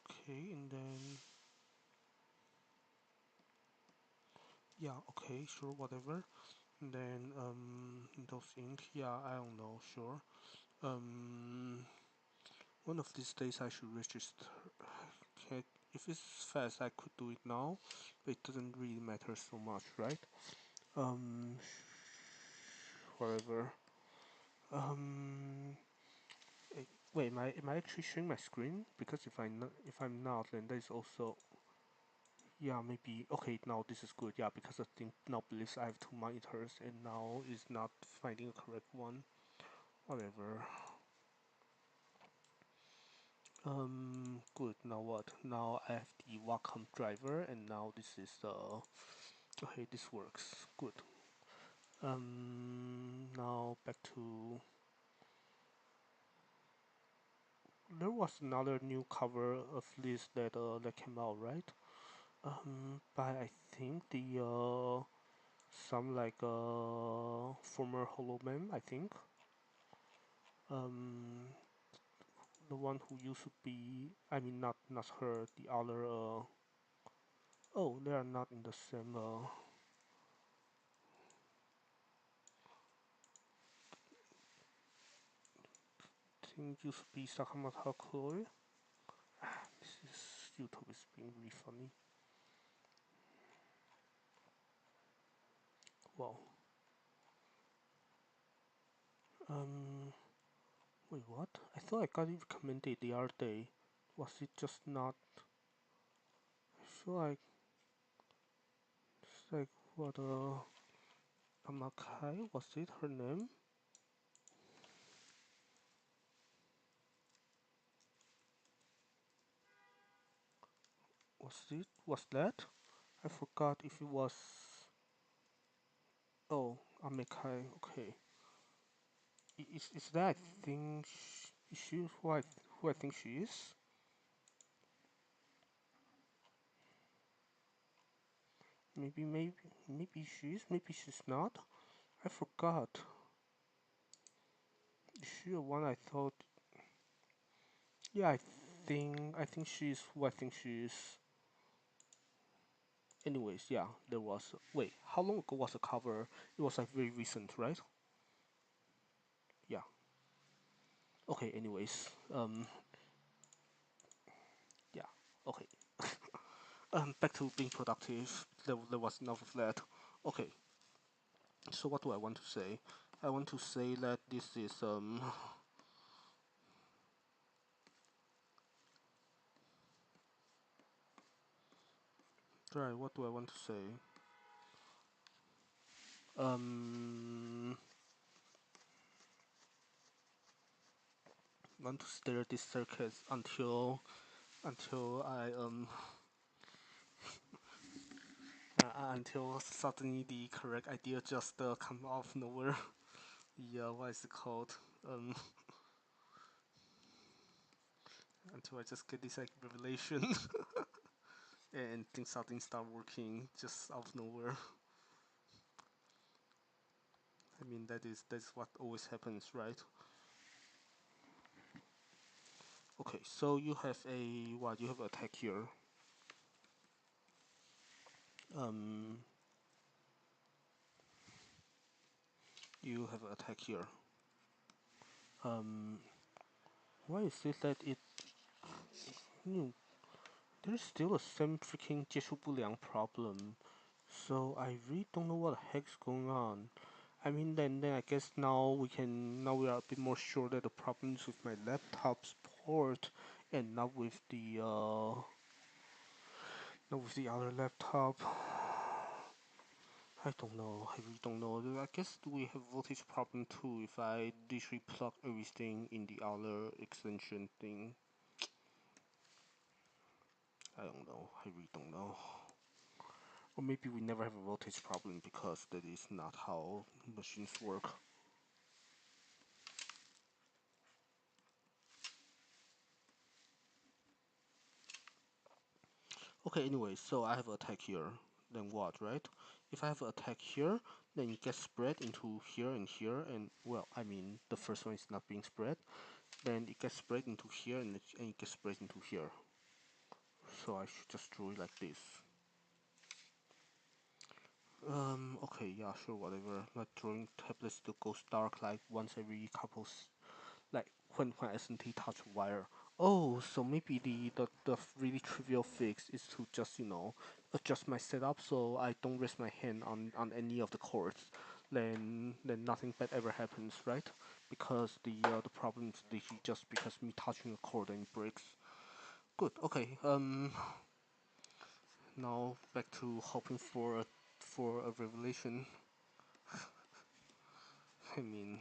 [SPEAKER 1] Okay, and then yeah, okay, sure, whatever. And then those ink, yeah, I don't know, sure. Um, one of these days I should register. Okay, if it's fast, I could do it now, but it doesn't really matter so much, right? Um, whatever. Um, wait, am I actually sharing my screen? Because if I'm not, then there's also, yeah, maybe, okay, now this is good. Yeah, because I think now believes I have two monitors and now is not finding a correct one. Whatever. Good. Now what? Now I have the Wacom driver, and now this is okay. This works. Good. Now back to, there was another new cover of this that came out, right? By I think the some like former HoloMem, I think. Um, the one who used to be, I mean, not her, the other. Oh, they are not in the same. Thing used to be Sakamoto Chloe. This is YouTube is being really funny. Wow. Um. Wait, what? I thought I got it recommended the other day. Was it just not? I feel like it's like what? Amakai, was it her name? Was that? I forgot if it was. Oh, Amekai. Okay. Is that I think is she who I think she is? Maybe she is. Maybe she's not. I forgot. Is she the one I thought? Yeah, I think she's who I think she is. Anyways, yeah, there was. Wait, how long ago was the cover? It was like very recent, right? Yeah. Okay. Anyways, yeah. Okay. Back to being productive. There was enough of that. Okay. So what do I want to say? I want to say that this is Right. What do I want to say? Um. Want to stare at this circus until I until suddenly the correct idea just come out of nowhere. Yeah, what is it called? Um, until I just get this like revelation and things suddenly start working just out of nowhere. I mean that's what always happens, right? Okay, so you have a what? You have a attack here. Um, you have an attack here. Um, why is it that it? Hmm, there's still the same freaking 接触不良 problem. So I really don't know what the heck's going on. I mean, then I guess now we are a bit more sure that the problem is with my laptop's port and not with the other laptop. I don't know. I really don't know. I guess we have voltage problem too if I literally plug everything in the other extension thing. I don't know. I really don't know. Or maybe we never have a voltage problem because that is not how machines work. Okay, anyway, so I have an attack here. Then what, right? If I have an attack here, then it gets spread into here, and well, I mean, the first one is not being spread. Then it gets spread into here, and it gets spread into here. So I should just draw it like this. Okay, yeah, sure, whatever. My drawing tablet still goes dark like once every couple like when SNT touch wire. Oh, so maybe the really trivial fix is to just adjust my setup so I don't rest my hand on any of the cords. Then nothing bad ever happens, right? Because the problem is literally just because me touching a cord and it breaks. Good. Okay. Now back to hoping for a revelation. I mean,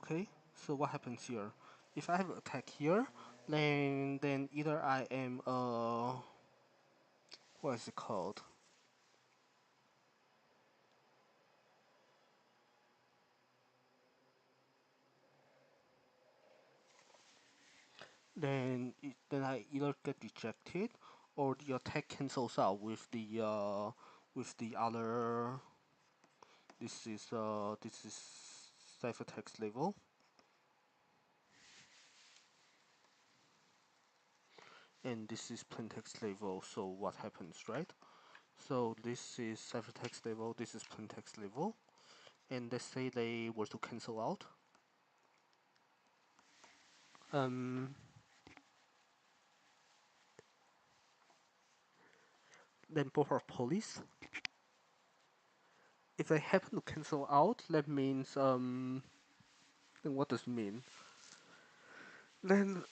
[SPEAKER 1] okay, so what happens here? If I have an attack here, then either I am what is it called? Then I either get rejected, or the attack cancels out with the other. This is ciphertext level, and this is plaintext level. So what happens, right? So this is ciphertext level. This is plaintext level, and let's say they were to cancel out. Um, then both are police. If they happen to cancel out, that means then what does it mean? Then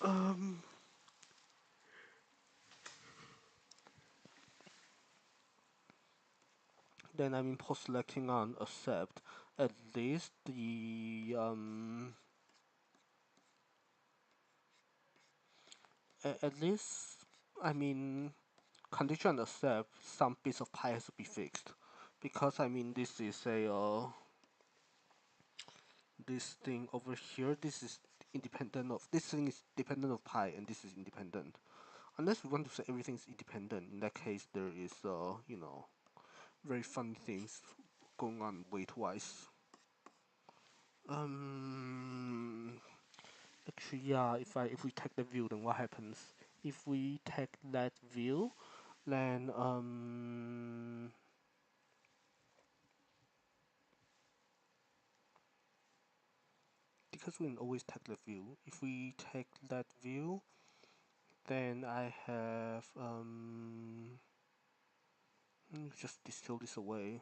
[SPEAKER 1] then I mean post selecting on accept. At least at least, I mean, condition accept some piece of pi has to be fixed, because I mean this is a this thing over here. This is independent of this thing is dependent of pi, and this is independent. Unless we want to say everything is independent, in that case there is you know, very funny things going on weight-wise. Um, Actually, yeah. If we take the view, then what happens? If we take that view, then because we can always take the view. If we take that view, then I have just distill this away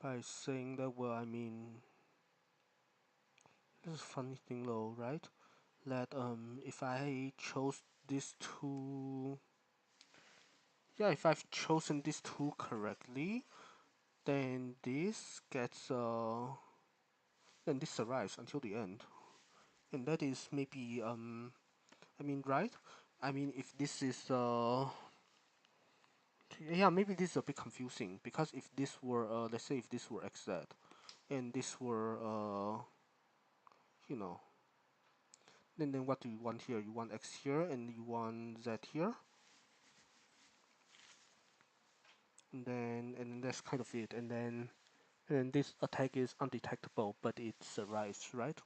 [SPEAKER 1] by saying that, well, I mean, this is a funny thing though, right? That if I chose these two, yeah, if I've chosen these two correctly, then this gets then this survives until the end, and that is maybe I mean, right? I mean, if this is yeah, maybe this is a bit confusing, because if this were let's say if this were xz and this were you know, then what do you want here? You want x here and you want z here, and then that's kind of it, and then this attack is undetectable, but it survives, right?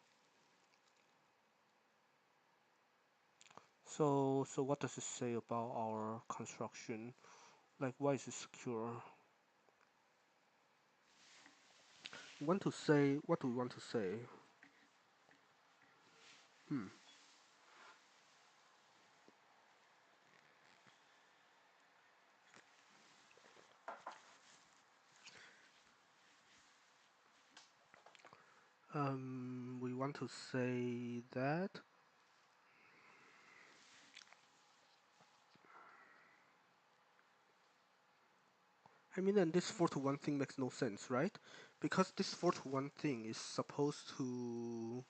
[SPEAKER 1] So what does it say about our construction? Like, why is it secure? Want to say, what do we want to say? Hmm. We want to say that. I mean, and this 4-to-1 thing makes no sense, right? Because this 4-to-1 thing is supposed to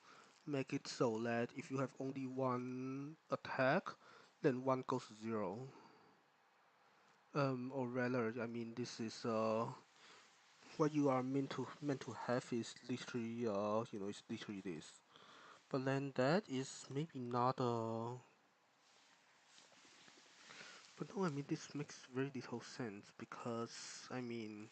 [SPEAKER 1] make it so that if you have only one attack, then one goes to 0. Or rather, I mean, this is what you are meant to have is literally you know, it's literally this. But then that is maybe not but no, I mean, this makes very little sense, because I mean,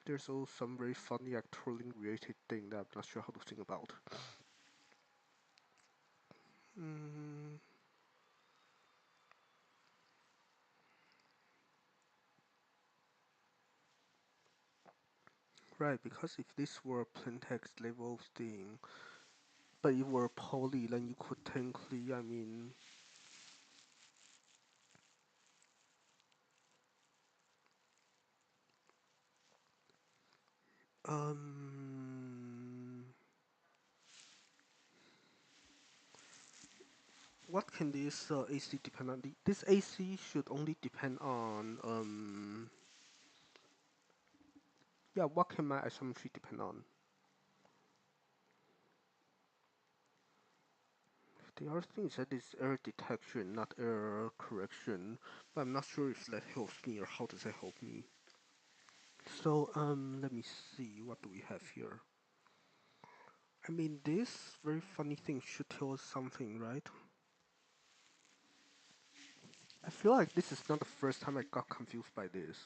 [SPEAKER 1] there's also some very funny like trolling related thing that I'm not sure how to think about. Mm, right, because if this were a plaintext level thing, but if it were poly, then you could technically, I mean, um, what can this AC depend on? This AC should only depend on, yeah, what can my isometry depend on? The other thing is that it's error detection, not error correction, but I'm not sure if that helps me or how does that help me. So, let me see, what do we have here? I mean, this very funny thing should tell us something, right? I feel like this is not the first time I got confused by this.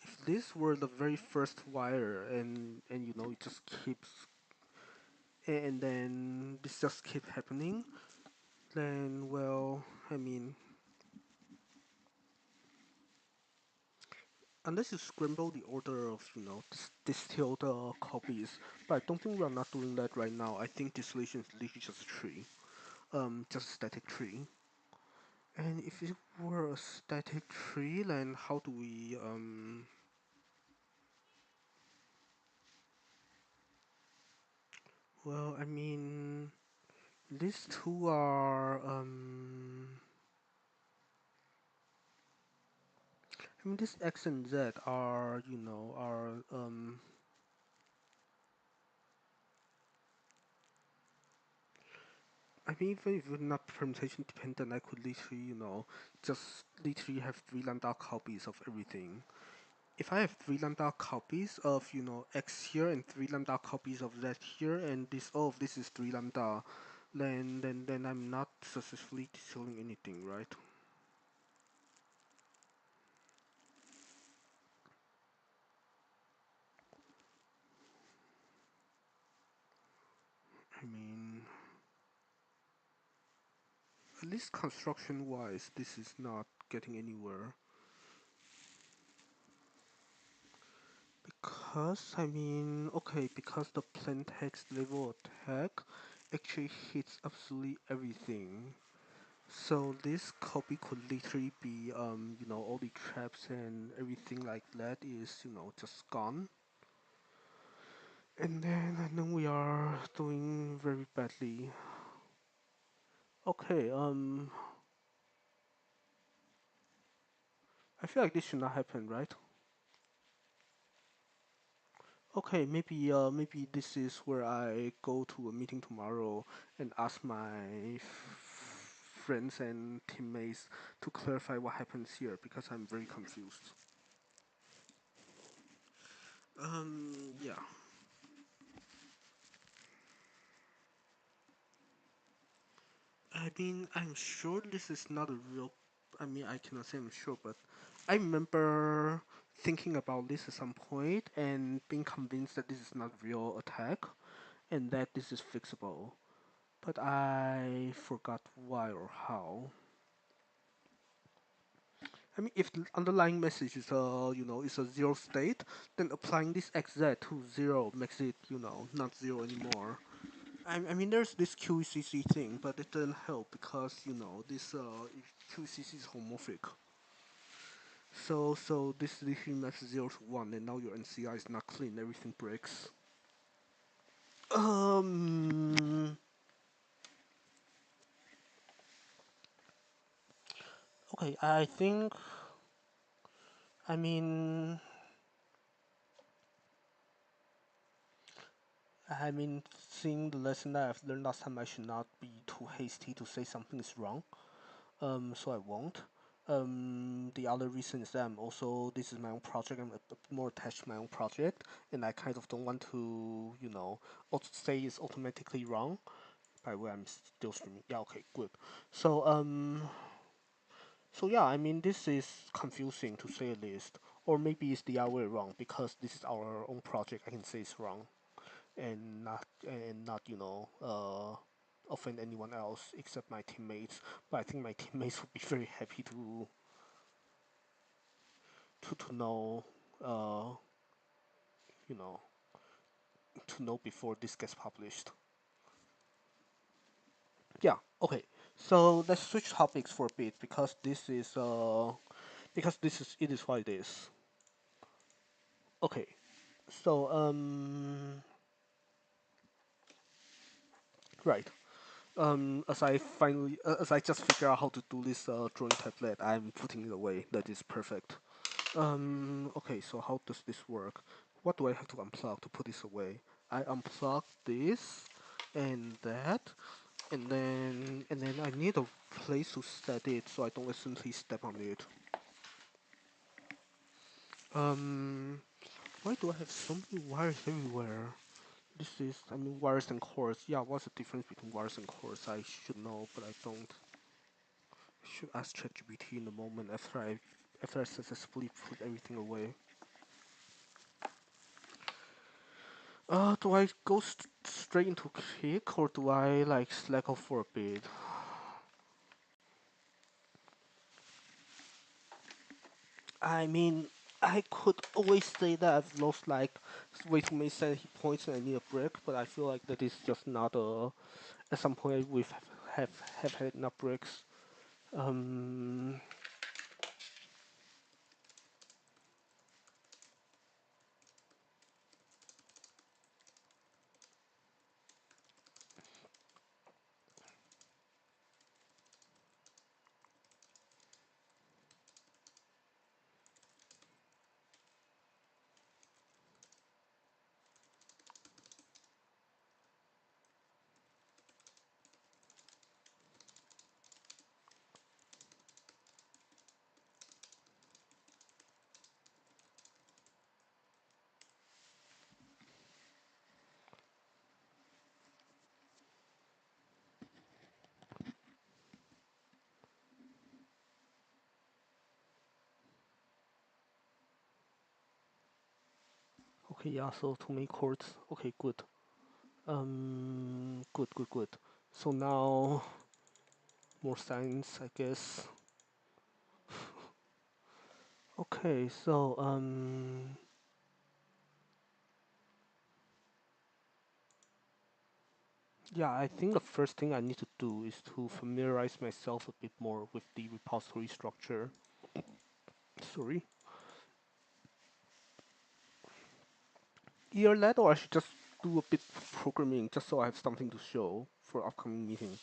[SPEAKER 1] If this were the very first wire and you know, it just keeps, and then this just keep happening, then, well, I mean, unless you scramble the order of, you know, distilled copies, but I don't think we are not doing that right now. I think distillation is literally just a tree, just a static tree. And if it were a static tree, then how do we, well, I mean, these two are, I I mean, this X and Z are, I mean, even if it's not permutation dependent, I could literally, just literally have three lambda copies of everything. If I have three lambda copies of, X here and three lambda copies of Z here, and this all of this is three lambda, then I'm not successfully detailing anything, right? I mean, at least construction-wise, this is not getting anywhere. Because, I mean, okay, because the plain text level attack actually hits absolutely everything. So this copy could literally be, all the traps and everything like that is, just gone. And then we are doing very badly. Okay, I feel like this should not happen, right? Okay, maybe this is where I go to a meeting tomorrow and ask my friends and teammates to clarify what happens here because I'm very confused. Yeah. I mean, I'm sure this is not a real. I mean, I cannot say I'm sure, but I remember thinking about this at some point and being convinced that this is not real attack and that this is fixable. But I forgot why or how. I mean, if the underlying message is is a zero state, then applying this XZ to zero makes it, not zero anymore. I mean, there's this QCC thing, but it doesn't help because, this QCC is homomorphic. So this literally maps 0 to 1, and now your NCI is not clean, everything breaks. Um, okay, I mean, seeing the lesson that I've learned last time, I should not be too hasty to say something is wrong. So I won't. The other reason is that this is my own project. I'm a bit more attached to my own project, and I kind of don't want to, say it's automatically wrong. By the way, I'm still streaming. Yeah, okay, good. So, yeah, I mean, this is confusing to say the least. Or maybe it's the other way around because this is our own project. I can say it's wrong and not offend anyone else except my teammates. But I think my teammates would be very happy to know uh you know to know before this gets published. Yeah, okay. So let's switch topics for a bit because this is it is what it is. Okay. So right. As I just figure out how to do this drawing tablet, I'm putting it away. That is perfect. Okay, so how does this work? What do I have to unplug to put this away? I unplug this and that, and then I need a place to set it so I don't accidentally step on it. Um, why do I have so many wires everywhere? I mean, wires and cords. Yeah, what's the difference between wires and cords? I should know, but I don't. I should ask ChatGPT in a moment after I successfully put everything away. Do I go straight into kick or do I like slack off for a bit? I mean, I could always say that I've lost like way too many sanity points and I need a break, but I feel like that is just not a. At some point, we've have had enough breaks. Um, Yeah, so too many chords. Okay, good. Good. So now more science, I guess. Okay, so yeah, I think the first thing I need to do is to familiarize myself a bit more with the repository structure. Sorry. Year led, or I should just do a bit of programming just so I have something to show for upcoming meetings.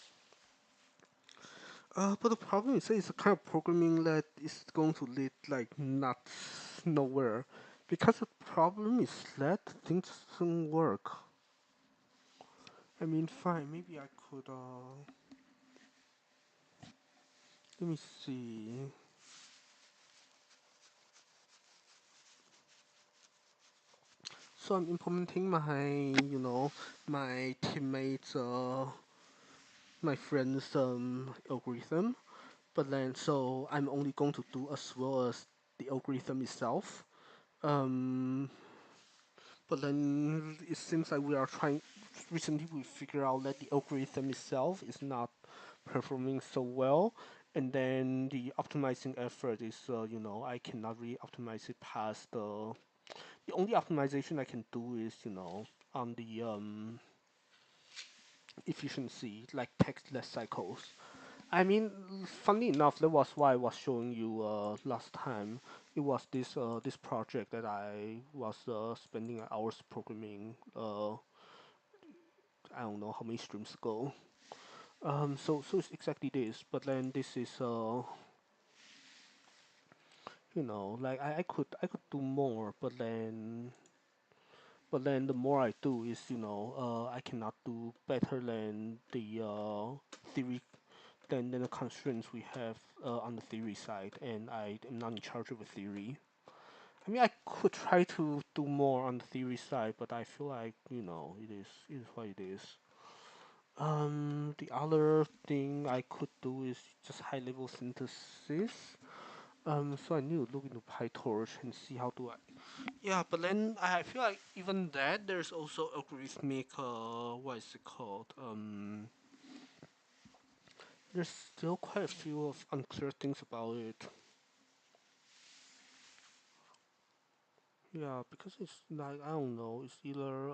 [SPEAKER 1] But the problem is that it's a kind of programming that is going to lead like not nowhere, because the problem is that things doesn't work. I mean, fine, maybe I could. Let me see. So I'm implementing my teammates, my friend's algorithm, but then so I'm only going to do as well as the algorithm itself. Um, but then it seems like we are trying. Recently, we figure out that the algorithm itself is not performing so well, and then the optimizing effort is, I cannot really optimize it past the only optimization I can do is, on the efficiency, like textless cycles. I mean, funny enough, that was why I was showing you last time. It was this project that I was spending hours programming. I don't know how many streams ago. So it's exactly this, but then this is like I could do more, but then the more I do is, I cannot do better than the theory, than the constraints we have on the theory side, and I am not in charge of the theory. I mean, I could try to do more on the theory side, but I feel like, it is what it is. The other thing I could do is just high-level synthesis. So I need to look into PyTorch and see how to. Yeah, but then I feel like even that there's also algorithmic. What is it called? There's still quite a few of unclear things about it. Yeah, because it's like I don't know. It's either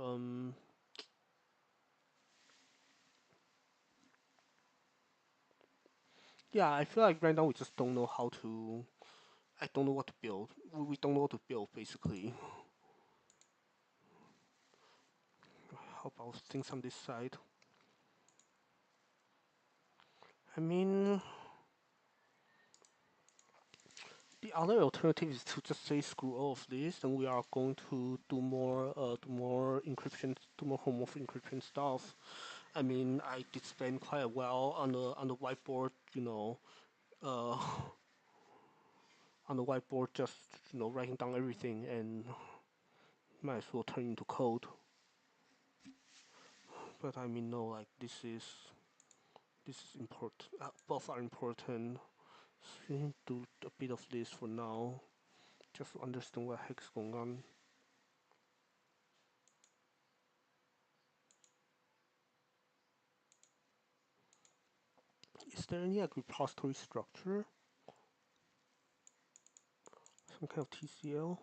[SPEAKER 1] Yeah, I feel like right now we just don't know how to. I don't know what to build. We don't know what to build basically. How about things on this side? I mean, the other alternative is to just say screw all of this, and we are going to do more encryption, do more homomorphic encryption stuff. I mean, I did spend quite a while on the whiteboard, uh, on the whiteboard, just writing down everything, and might as well turn into code. But I mean, no, like this is important. Both are important. So we need to do a bit of this for now, just to understand what the heck's going on. Is there any like repository structure? Some kind of TCL?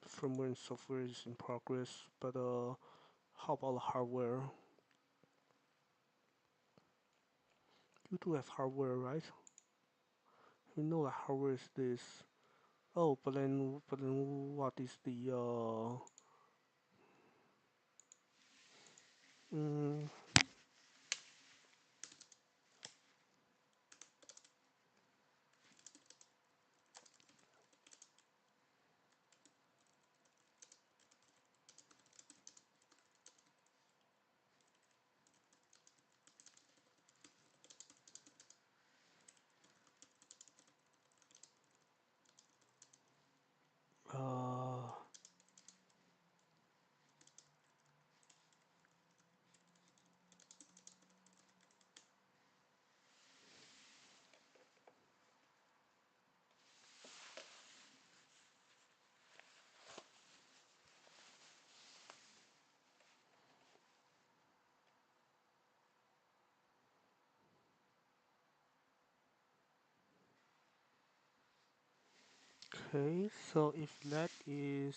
[SPEAKER 1] Firmware and software is in progress, but how about the hardware? You do have hardware, right? You know the hardware is this. Oh, but then what is the mm, uh Okay, so if that is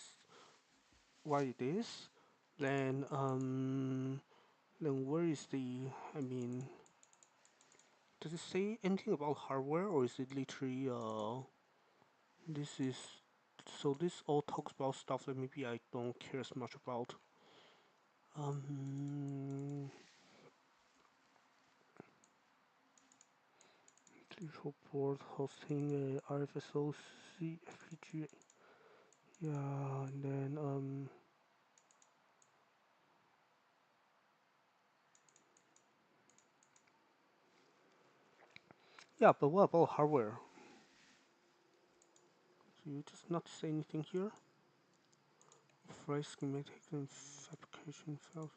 [SPEAKER 1] what it is, then where is the? I mean, does it say anything about hardware, or is it literally this is so this all talks about stuff that maybe I don't care as much about. Um, digital port hosting a RFSoC FPGA. Yeah, and then yeah, but what about hardware? Do you just not say anything here? Fry schematics and fabrication files.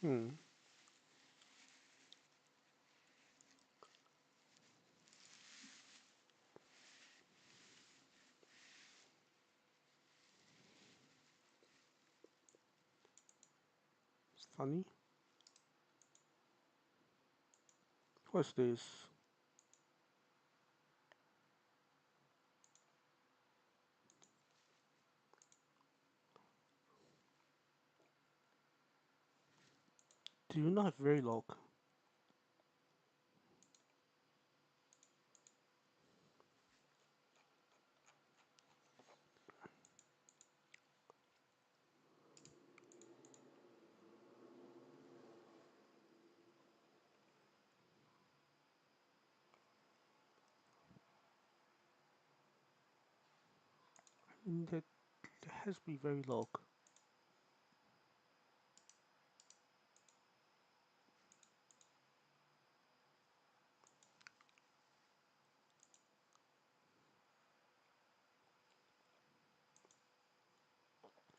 [SPEAKER 1] Hmm, it's funny. What's this? Do you not have Verilog? I mean, that has to be Verilog.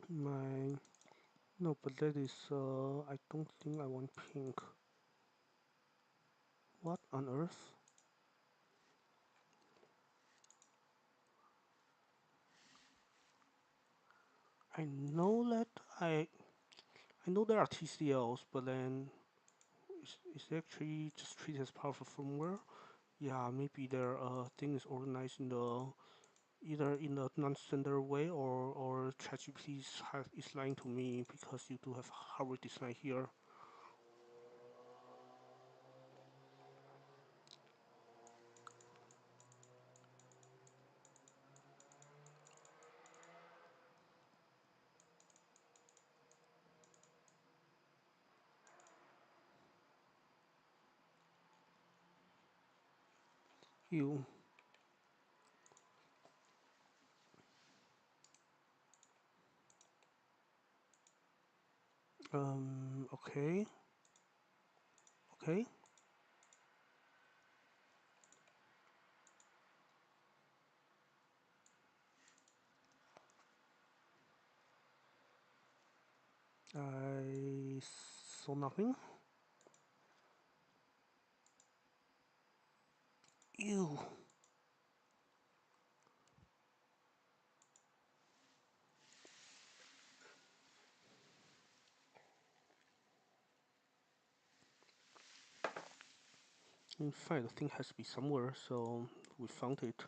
[SPEAKER 1] My no, but that is I don't think I want pink. What on earth? I know that I know there are TCLs, but then is it actually just treated as part of a firmware? Yeah, maybe their thing is organized in the either in a non-standard way or ChatGPT is lying to me because you do have hardware design here. You okay, okay. I saw nothing. Ew. In fact, the thing has to be somewhere, so we found it.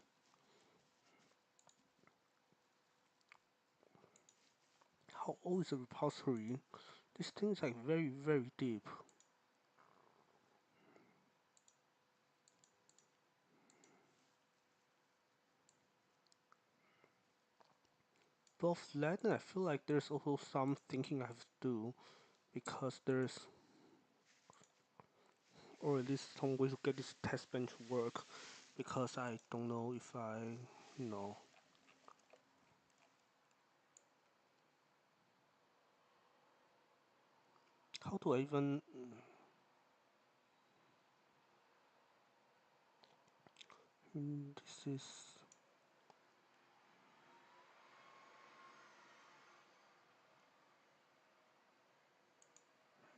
[SPEAKER 1] How old is the repository? This thing is like very, very deep. Both that and I feel like there's also some thinking I have to do because there's, or at least some way to get this test bench work because I don't know if you know, how do I even, this is,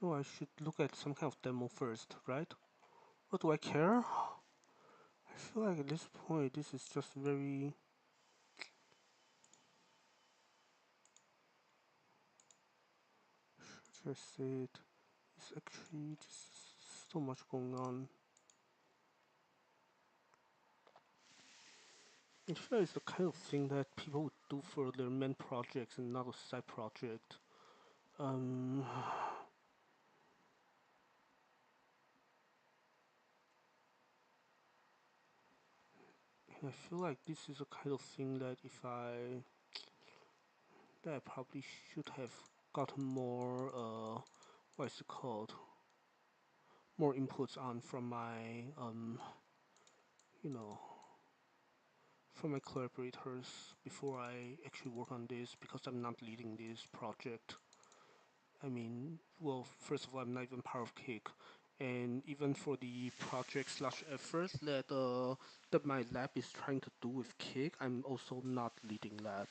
[SPEAKER 1] no, I should look at some kind of demo first, right? What do I care? I feel like at this point, this is just very, just say it. It's actually just so much going on. I feel like it's the kind of thing that people would do for their main projects and not a side project. Um, and I feel like this is a kind of thing that that I probably should have gotten more what is it called? More inputs on from my you know from my collaborators before I actually work on this, because I'm not leading this project. I mean, well, first of all, I'm not even part of Kick, and even for the project slash efforts that my lab is trying to do with Kick, I'm also not leading that.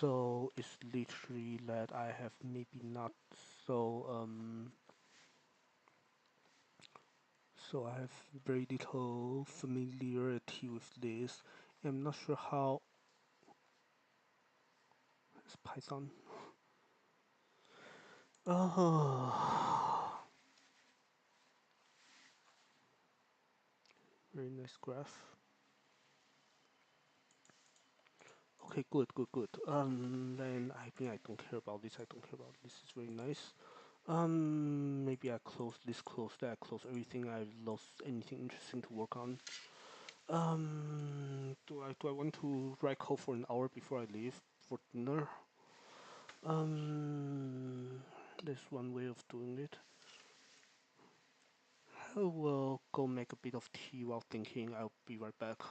[SPEAKER 1] So it's literally that I have maybe not so so I have very little familiarity with this. I'm not sure how. It's Python. Oh, very nice graph. Okay, good, good, good. Then I think I don't care about this. I don't care about this. It's very nice. Maybe I close this, close that, close everything. I lost anything interesting to work on. Do I want to write code for an hour before I leave for dinner? There's one way of doing it. I will go make a bit of tea while thinking. I'll be right back.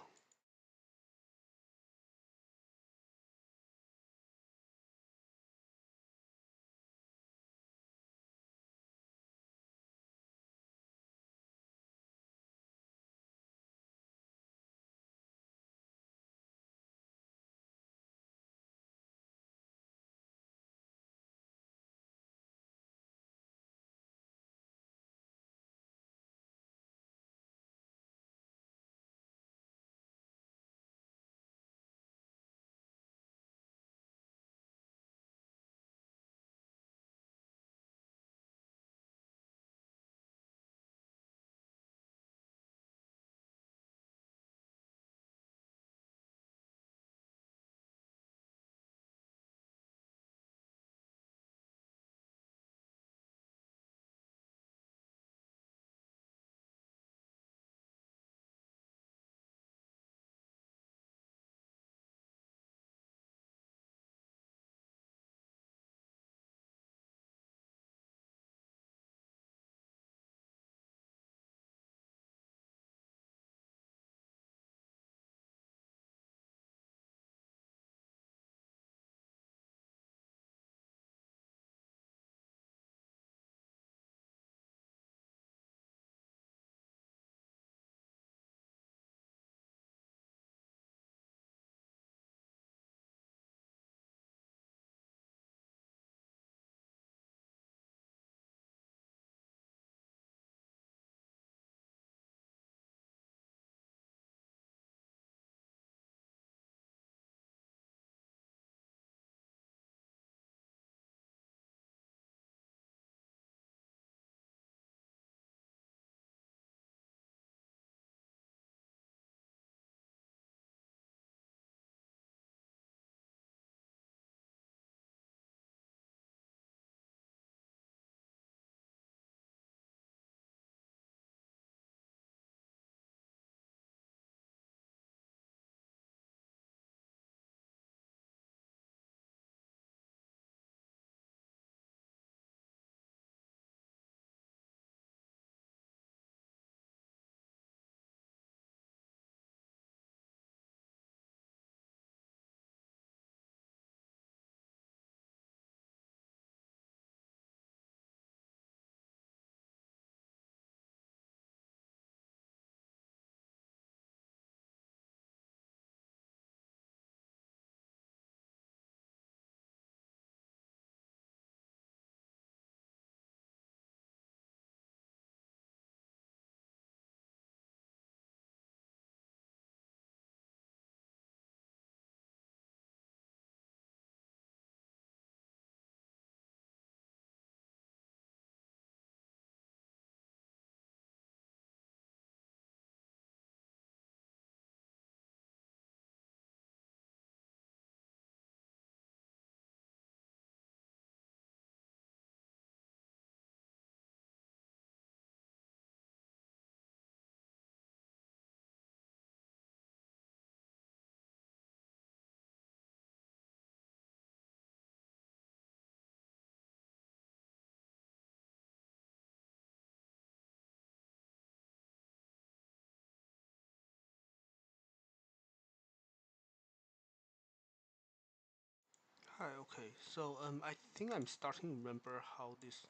[SPEAKER 1] Hi, okay. So I think I'm starting to remember how this.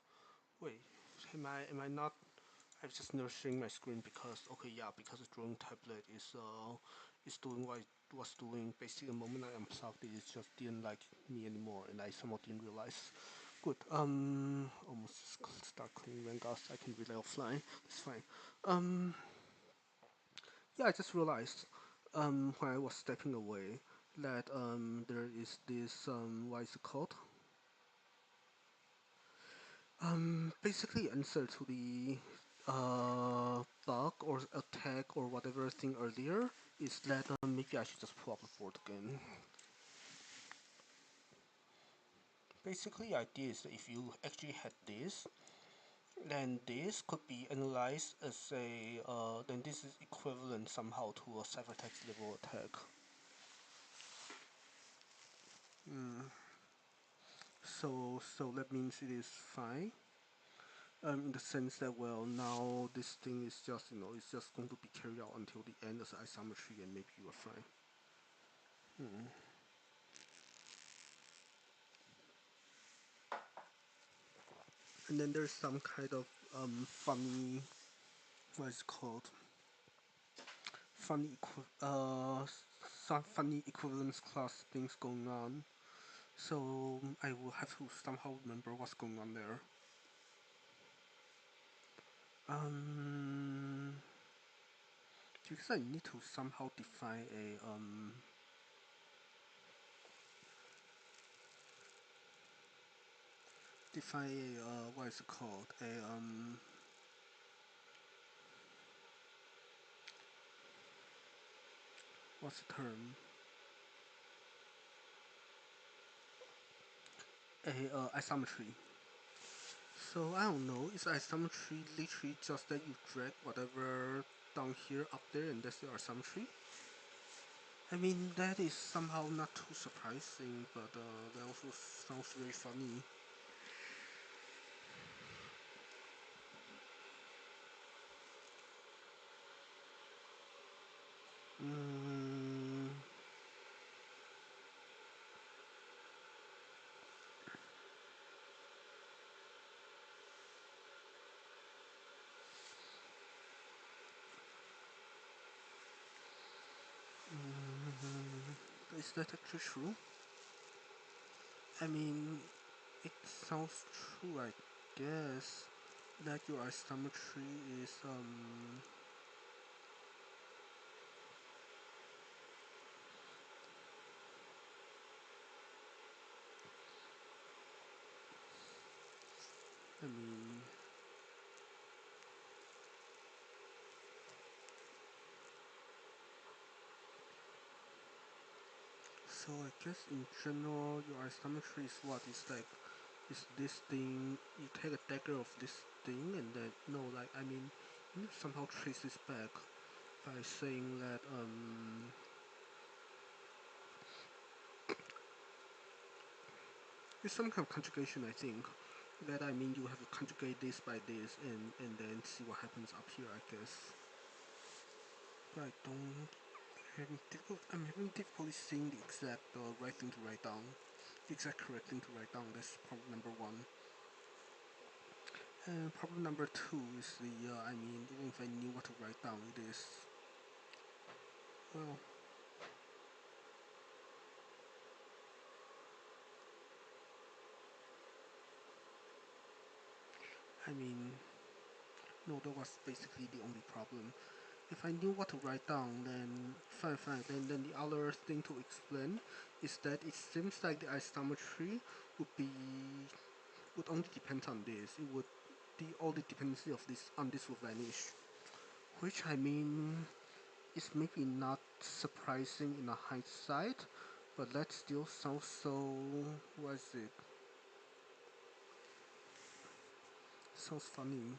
[SPEAKER 1] Wait, am I not? I'm just not sharing my screen because okay, yeah, because the drawing tablet is doing what it was doing. Basically, the moment I unplugged it, it just didn't like me anymore, and I somehow didn't realize. Good. Almost start cleaning Rengas. I can relay offline. It's fine. Um, yeah, I just realized when I was stepping away that there is this what is it called? Basically answer to the bug or attack or whatever thing earlier is that maybe I should just pull up the board again. Basically, idea is that if you actually had this, then this could be analyzed as a then this is equivalent somehow to a ciphertext level attack. So that means it is fine. In the sense that well now this thing is just it's just going to be carried out until the end as isometry and maybe you are fine. And then there's some kind of funny what is it called some funny equivalence class things going on. So I will have to somehow remember what's going on there. Um, because I need to somehow define a what is it called a what's the term a isometry. So I don't know. Is isometry literally just that you drag whatever down here up there and that's the isometry? I mean that is somehow not too surprising, but that also sounds very funny. Mm, is that actually true? I mean, it sounds true, I guess. That your isometry is I mean, so I guess in general, your isometry is what? It's like, is this thing, you take a dagger of this thing and then, no, like, I mean, you need to somehow trace this back by saying that, it's some kind of conjugation, I think. That I mean, you have to conjugate this by this and then see what happens up here, I guess. But I don't I'm having difficulty seeing the exact right thing to write down. The exact correct thing to write down. That's problem number one. And problem number two is the I mean, even if I knew what to write down, it is well. I mean, no, that was basically the only problem. If I knew what to write down, then fine, fine. Then the other thing to explain is that it seems like the isometry would be would only depend on this. It would the all the dependency of this on this will vanish. Which I mean is maybe not surprising in a hindsight, but that still sounds so what is it? Sounds funny.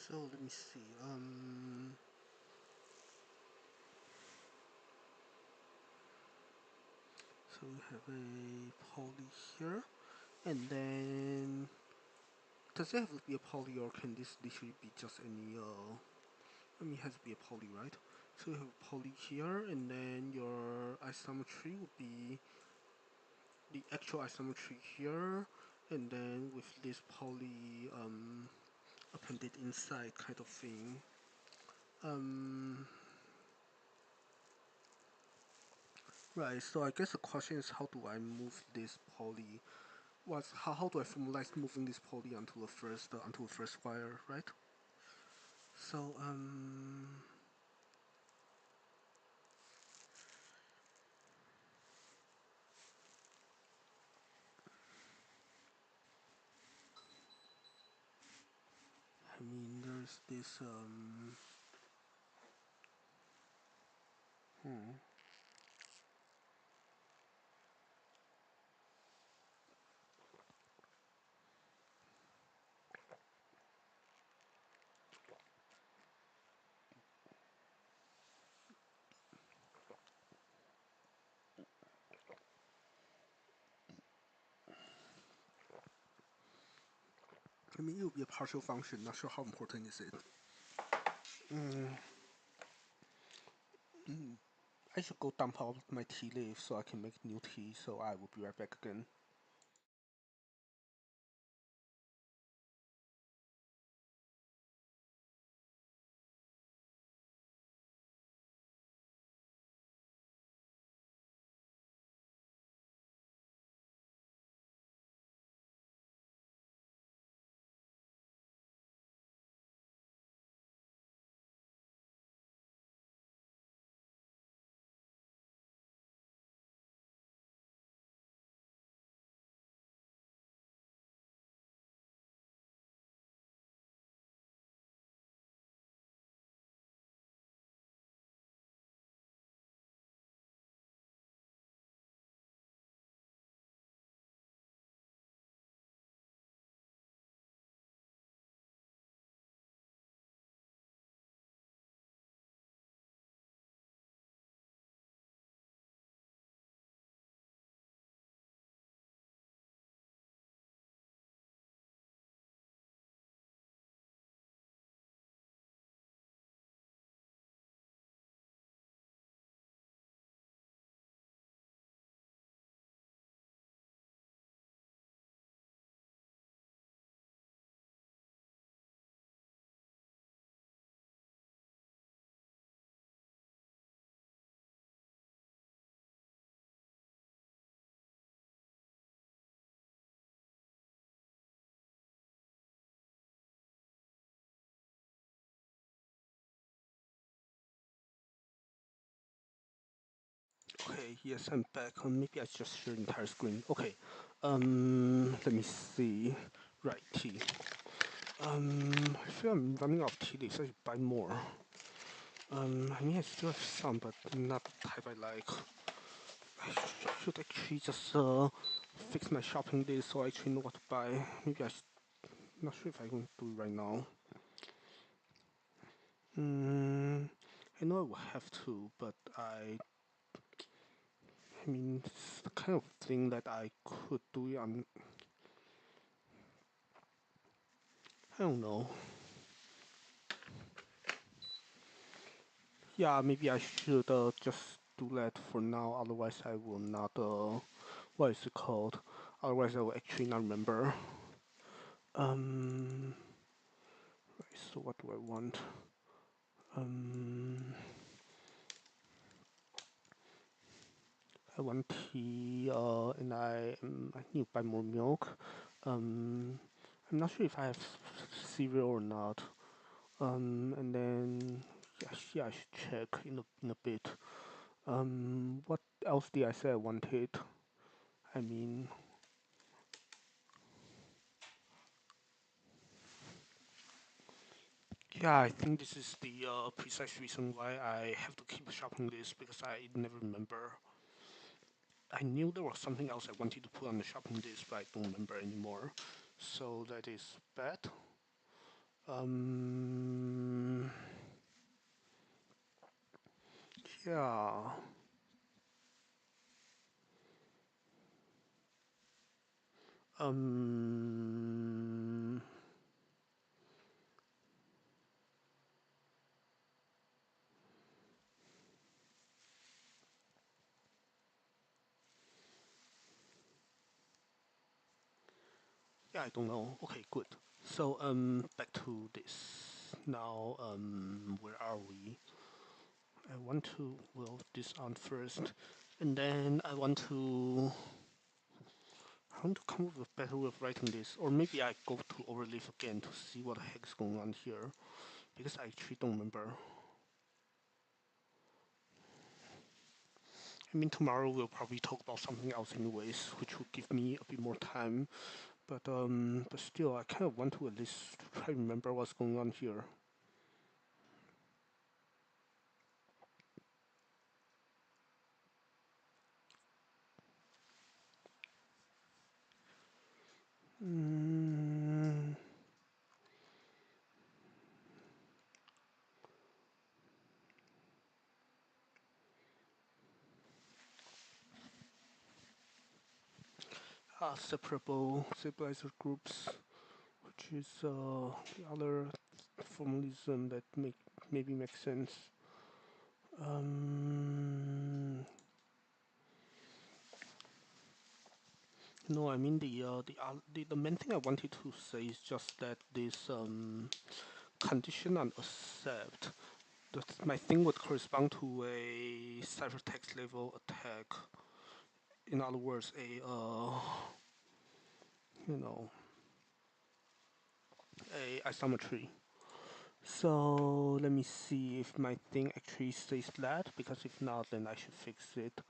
[SPEAKER 1] So let me see. So we have a poly here, and then does it have to be a poly, or can this literally be just any? I mean, it has to be a poly, right? So we have a poly here, and then your isometry would be the actual isometry here, and then with this poly appended inside kind of thing. Um, right. So I guess the question is, how do I move this poly? How do I formalize moving this poly onto the first wire, right? So I mean, there's this hmm. I mean, it will be a partial function. Not sure how important is it. Mm, I should go dump out my tea leaf so I can make new tea. So I will be right back again. Okay, yes, I'm back. Maybe I just share the entire screen. Okay, let me see. Right, tea. I feel I'm running out of tea leaves. I should buy more. I mean, I still have some, but not the type I like. I should actually just fix my shopping list so I actually know what to buy. Maybe not sure if I can do it right now. I know I will have to, but I mean, it's the kind of thing that I could do it on. I don't know. Yeah, maybe I should just do that for now. Otherwise, I will not. What is it called? Otherwise, I will actually not remember. Right, so what do I want? Um, I want tea. I need to buy more milk. Um, I'm not sure if I have cereal or not. And then yeah, I should check in a bit. What else did I say I wanted? I mean, yeah, I think this is the precise reason why I have to keep a shopping list because I never remember. I knew there was something else I wanted to put on the shopping list, but I don't remember anymore. So that is bad. Um, yeah. Um, yeah, I don't know. Okay, good. So, back to this. Now, where are we? I want to will this on first, and then I want to come up with a better way of writing this, or maybe I go to overleaf again to see what the heck is going on here, because I actually don't remember. I mean, tomorrow we'll probably talk about something else anyways, which will give me a bit more time. But still, I kind of want to at least try to remember what's going on here. Mm, separable stabilizer groups, which is the other formalism that maybe makes sense. Um, no, I mean the main thing I wanted to say is just that this condition on accept, that my thing would correspond to a ciphertext level attack. In other words, a you know a isometry. So let me see if my thing actually stays flat, because if not, then I should fix it.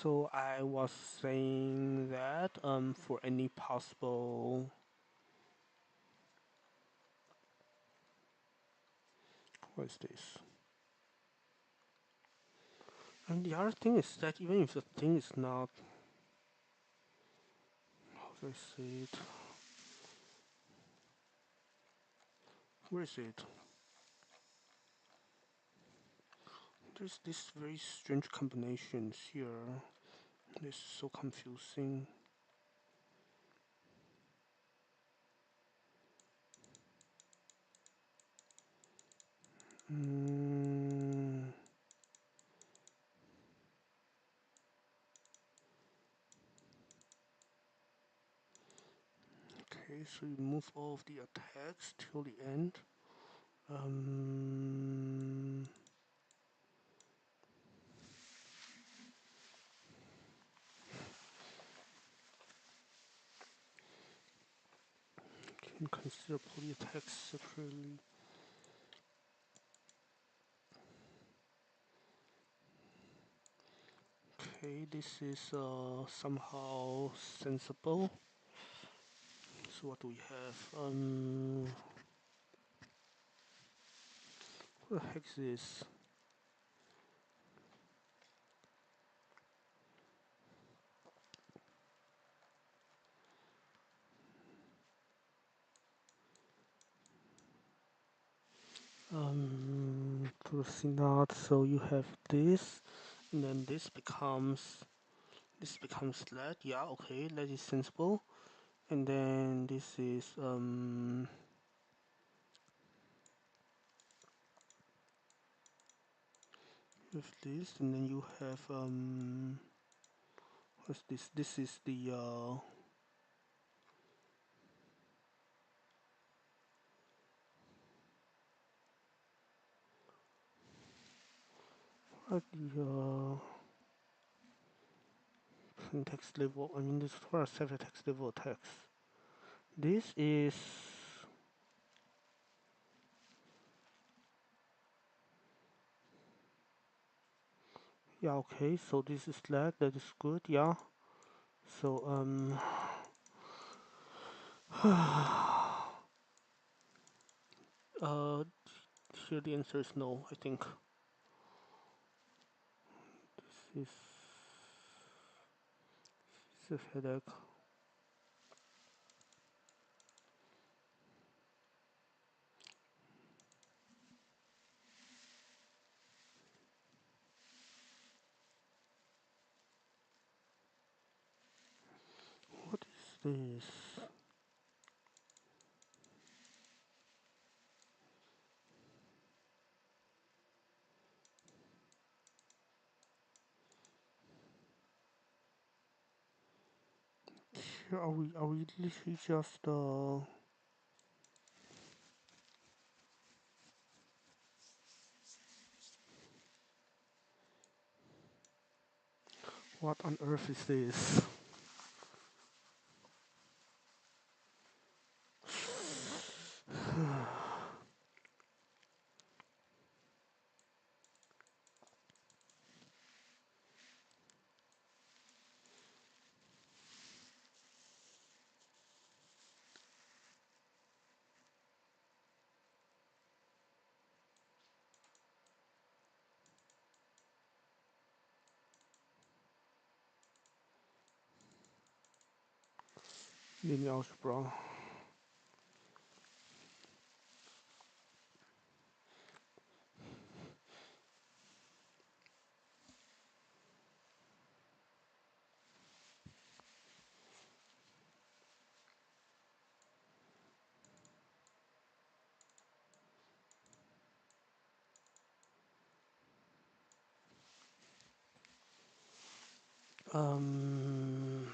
[SPEAKER 1] So I was saying that for any possible, what is this? And the other thing is that even if the thing is not, how do I say it? Where is it? There's this very strange combinations here. This is so confusing. Mm, okay, so you move all of the attacks till the end. Um, can consider poly attacks separately. Okay, this is somehow sensible. So what do we have? What the heck is this? Proceed not. So you have this, and then this becomes let. Yeah, okay, let is sensible. And then this is with this, and then you have what's this? This is the what the text level. I mean, this for a separate text level text. This is, yeah, okay. So this is lag. That is good. Yeah. So uh, here the answer is no. I think this is a headache. this? Are we literally just what on earth is this? Linear algebra. Um.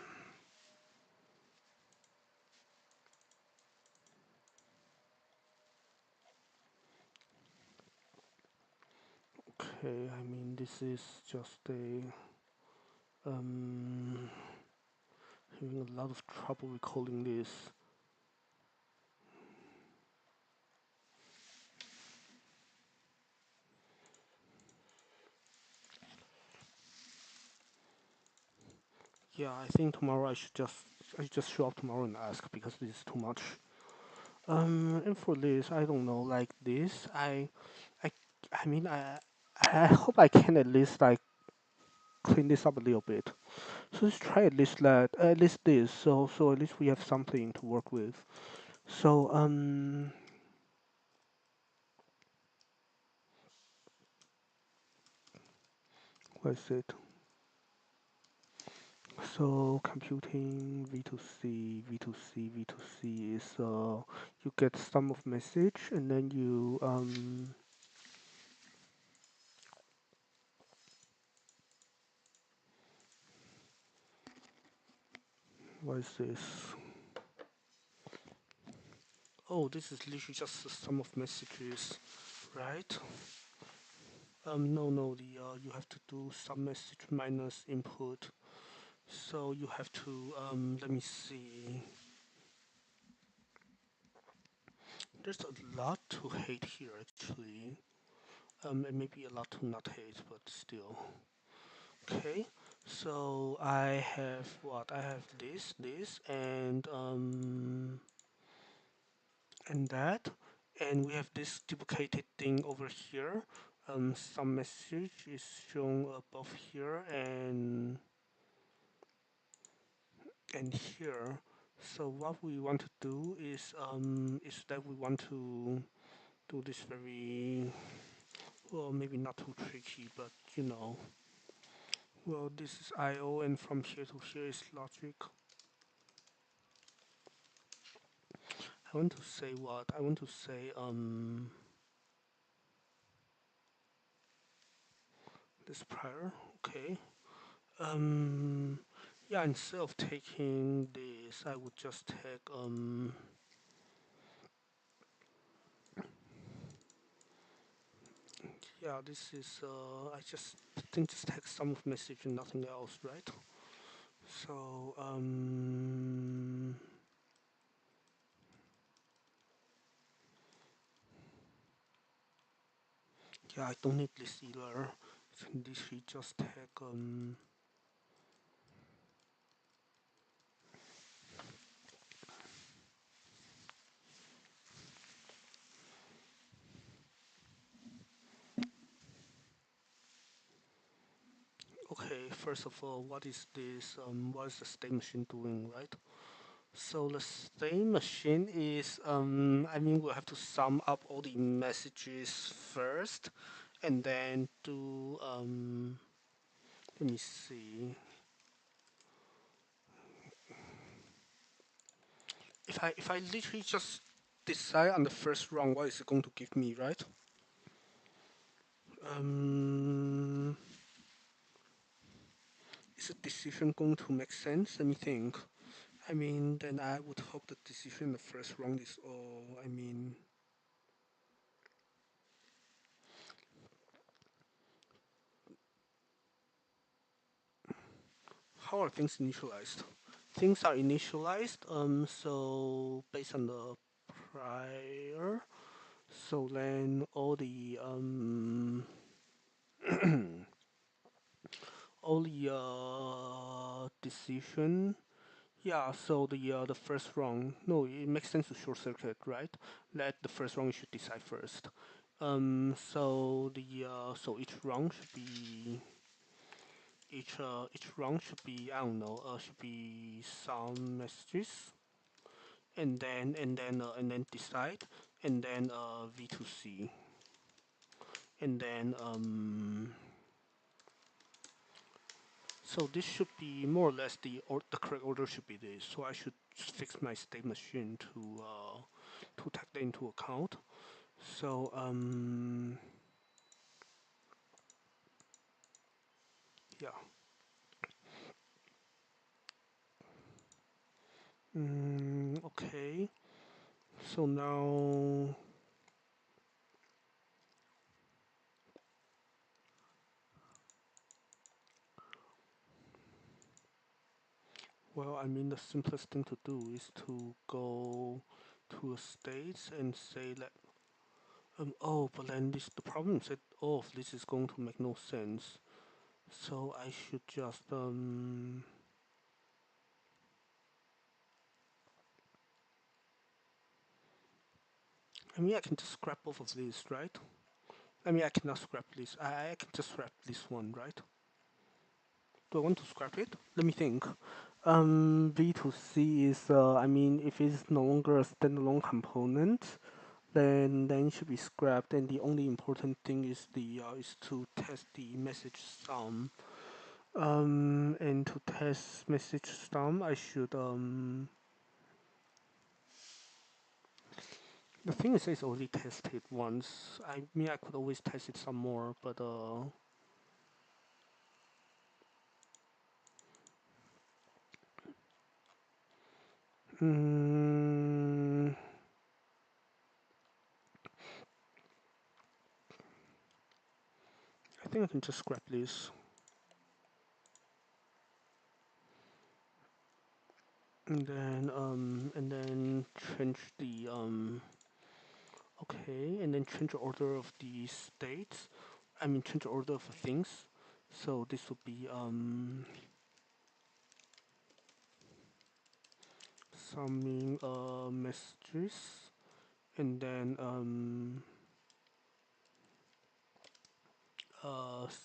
[SPEAKER 1] Okay, I mean this is just a um having a lot of trouble recalling this. Yeah, I think tomorrow I should just show up tomorrow and ask because this is too much. And for this, I don't know, like this, I, I mean, I hope I can at least like clean this up a little bit. So let's try at least this, so at least we have something to work with. So what is it? So computing V2C, V2C, V2C is you get sum of message and then you what is this? Oh, this is literally just the sum of messages, right? No, the you have to do sum message minus input. So you have to let me see. There's a lot to hate here actually. And maybe a lot to not hate, but still. Okay. So I have what? I have and that, and we have this duplicated thing over here. Some message is shown above here and here. So what we want to do is that we want to do this very well, maybe not too tricky, but you know, well, this is I/O, and from here to here is logic. I want to say what? I want to say this prior. Okay. Um, yeah. Instead of taking this, I would just take yeah. This is I just think just take some of message and nothing else, right? So yeah. I don't need this either. This we just take okay. First of all, what is this? What is the state machine doing, right? So the state machine is, I mean, we'll have to sum up all the messages first, and then do, let me see. if I literally just decide on the first round, what is it going to give me, right? Um, is the decision going to make sense? Let me think. I mean, then I would hope the decision in the first round is all. I mean, how are things initialized? Things are initialized. So based on the prior, so then all the decision. Yeah, so the first round, no, it makes sense to short circuit, right? Let the first round should decide first. So each round should be each round should be, I don't know, should be some messages, and then decide, and then V2C, and then so this should be more or less the correct order should be this. So I should fix my state machine to take that into account. So yeah. Okay. So now, well, I mean, the simplest thing to do is to go to a state and say that, oh, but then the problem is that all of this is going to make no sense. So I should just, I mean, I can just scrap both of these, right? I mean, I cannot scrap this. I can just scrap this one, right? Do I want to scrap it? Let me think. V2C is, I mean, if it's no longer a standalone component, then it should be scrapped. And the only important thing is is to test the message sum. And to test message sum, I should the thing is it's already tested once. I mean, I could always test it some more, but mm, I think I can just scrap this. And then change the okay, and then change the order of the states. I mean, change the order of things. So this would be summing messages, and then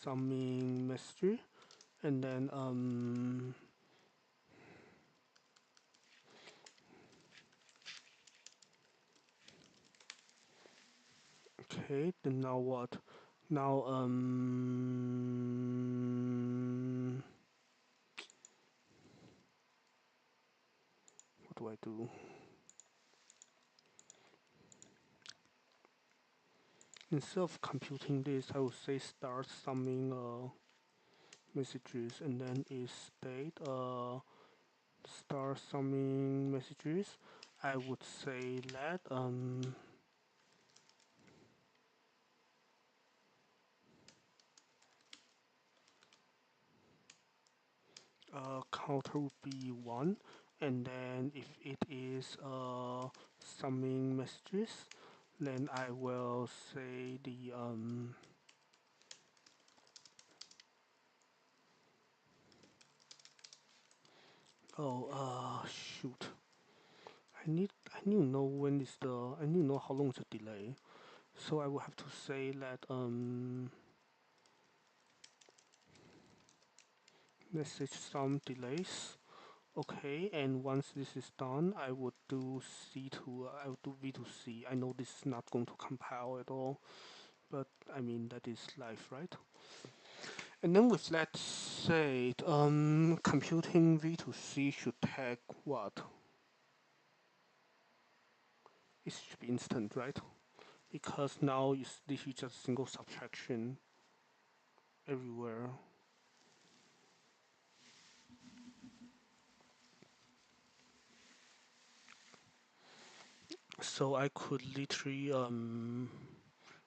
[SPEAKER 1] summing message, and then okay. Then now what? Now what do I do? Instead of computing this, I would say start summing messages, and then is state start summing messages. I would say that counter would be 1, and then if it is summing messages, then I will say the oh shoot, I need to know when is the I need to know how long is the delay, so I will have to say that message some delays. Okay, and once this is done, I would do C2, I would do V2C. I know this is not going to compile at all, but I mean, that is life, right? And then with that said, computing V2C should take what? it should be instant, right? Because now this is just single subtraction everywhere. So I could literally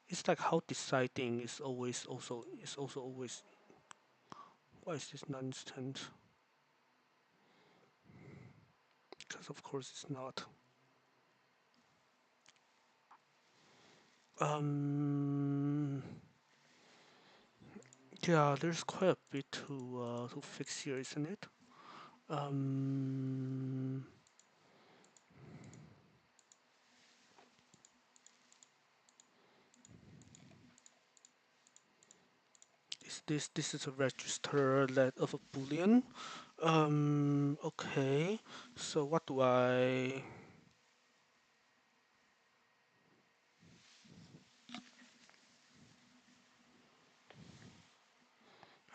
[SPEAKER 1] it's like how deciding is also always, why is this non-instant? Because of course it's not. Um yeah, there's quite a bit to fix here, isn't it? Um this is a register let of a boolean. Okay. So what do I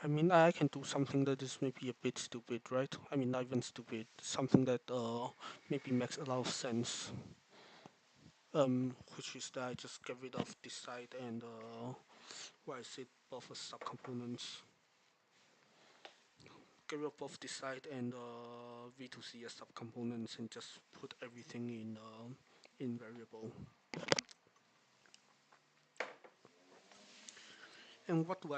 [SPEAKER 1] mean, I can do something that is maybe a bit stupid, right? I mean, not even stupid, something that maybe makes a lot of sense. Which is that I just get rid of decide and what is it, both as subcomponents. Get rid of both decide and v2c as subcomponents and just put everything in variable. And what do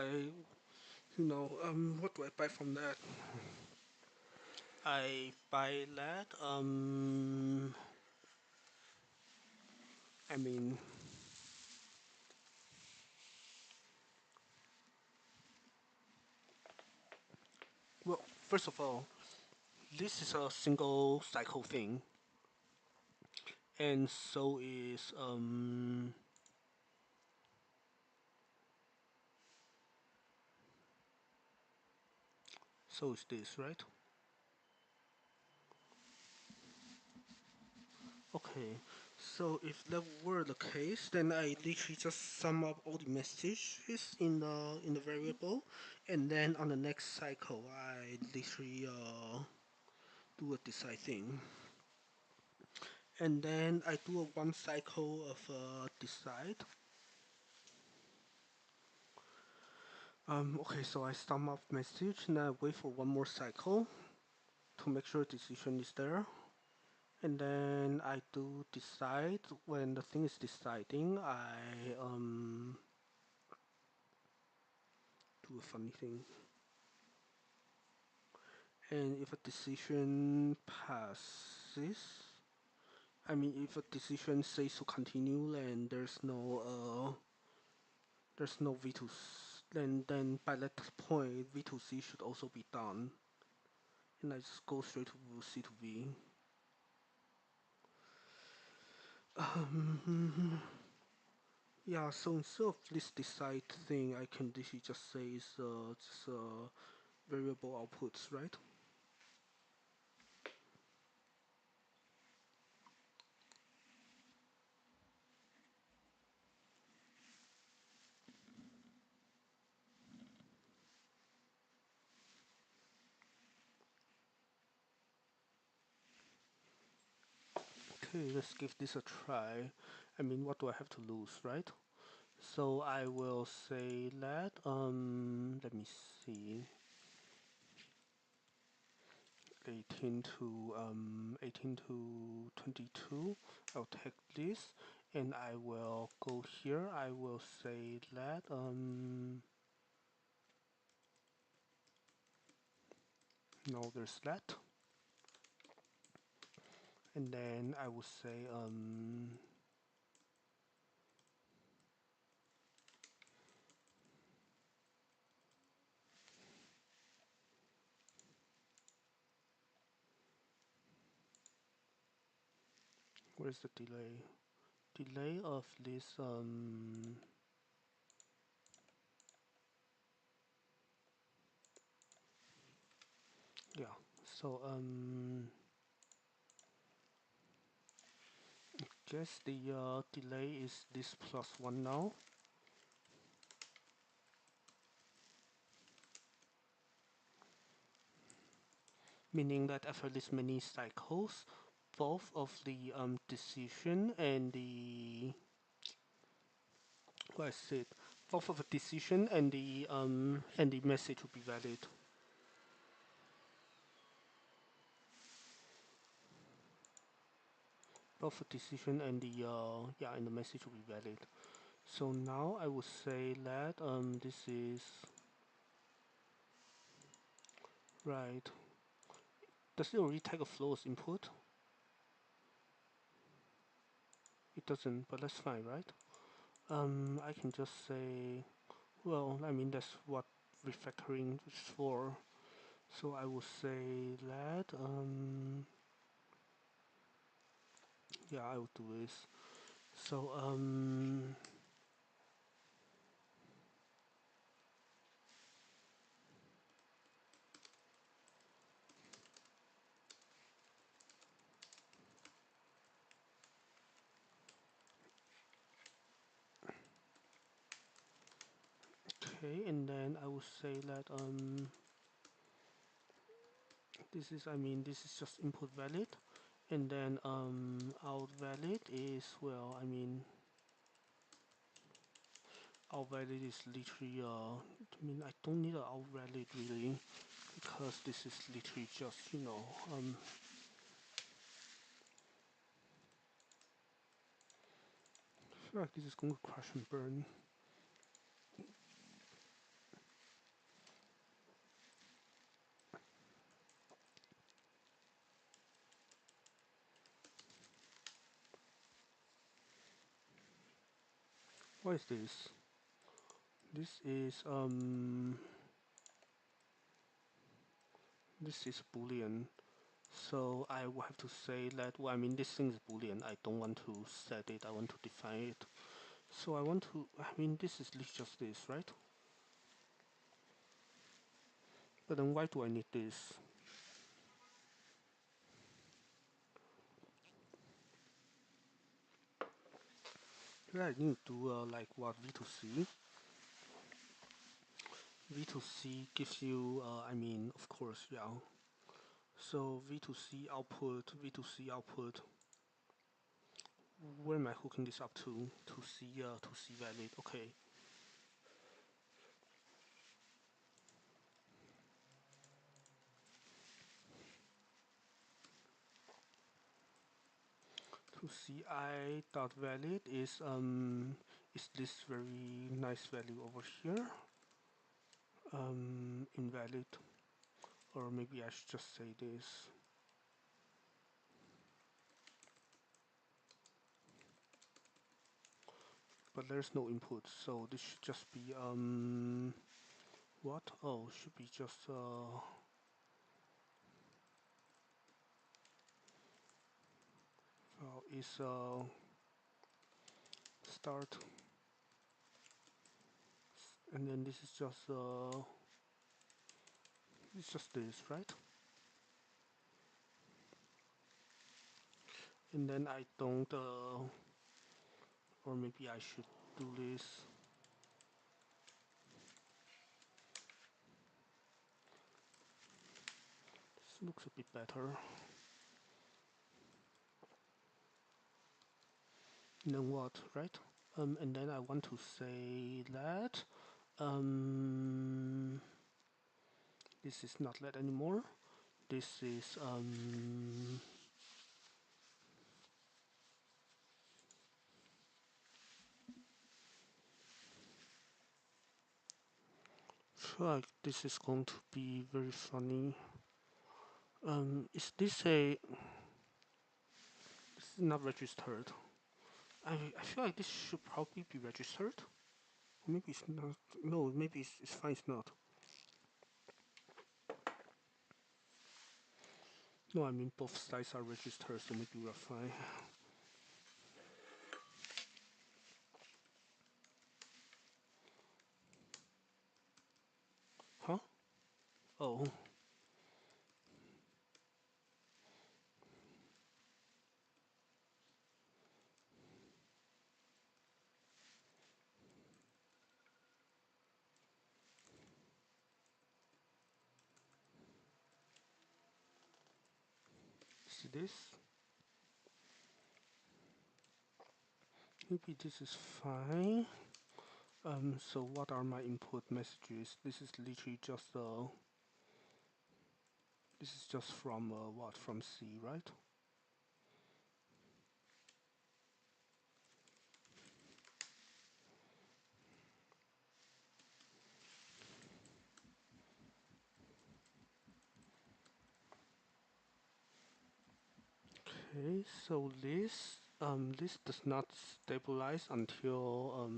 [SPEAKER 1] what do I buy from that? I buy that. I mean, well, first of all, this is a single cycle thing, and so is this, right? Okay. So if that were the case, then I literally just sum up all the messages in the variable, and then on the next cycle, I literally do a decide thing, and then I do a one cycle of decide. Okay, so I sum up message, and I wait for one more cycle to make sure decision is there. And then I do decide. When the thing is deciding, I do a funny thing. And if a decision passes, I mean if a decision says to continue and there's no V2, then by that point V2C should also be done. And I just go straight to C to V. Yeah, so instead of this decide thing, I can literally just say it's just variable outputs, right? Okay, let's give this a try. I mean, what do I have to lose, right? So I will say that, let me see, 18 to 22. I'll take this, and I will go here. I will say that, no, there's that, and then I will say, where's the delay? Delay of this, yeah. So guess the delay is this plus one now, meaning that after this many cycles, both of the decision and the what I said, both of the decision and the message will be valid. Both the decision and the yeah and the message will be valid. So now I would say that this is right. Does it already take a flow as input? It doesn't, but that's fine, right? I can just say, well, I mean that's what refactoring is for. So I will say that yeah, I will do this. So okay, and then I will say that this is, I mean, this is just input valid, and then out valid is, well, I mean, out valid is literally I mean, I don't need an out valid really, because this is literally just, you know, I feel like this is going to crash and burn. What is this? This is boolean. So I will have to say that, well, I mean, this thing is boolean. I don't want to set it. I want to define it. So I want to, I mean, this is just this, right? But then why do I need this? Yeah, I need to do like what V2C. V2C gives you, I mean, of course, yeah. So V2C output. Where am I hooking this up to? To C valid. Okay. To CI dot valid is this very nice value over here. Invalid, or maybe I should just say this. But there's no input, so this should just be what? Oh, should be just is start, and then this is just it's just this, right? And then I don't or maybe I should do this. This looks a bit better. And then what, right? And then I want to say that this is not let anymore. This is feel like this is going to be very funny. Is this a? This is not registered. I feel like this should probably be registered. Maybe it's not. No, maybe it's fine. It's not. No, I mean both sides are registered, so maybe we're fine. Huh? Oh. See this? Maybe this is fine. So what are my input messages? This is literally just this is just from what, from C, right? Okay, so this does not stabilize until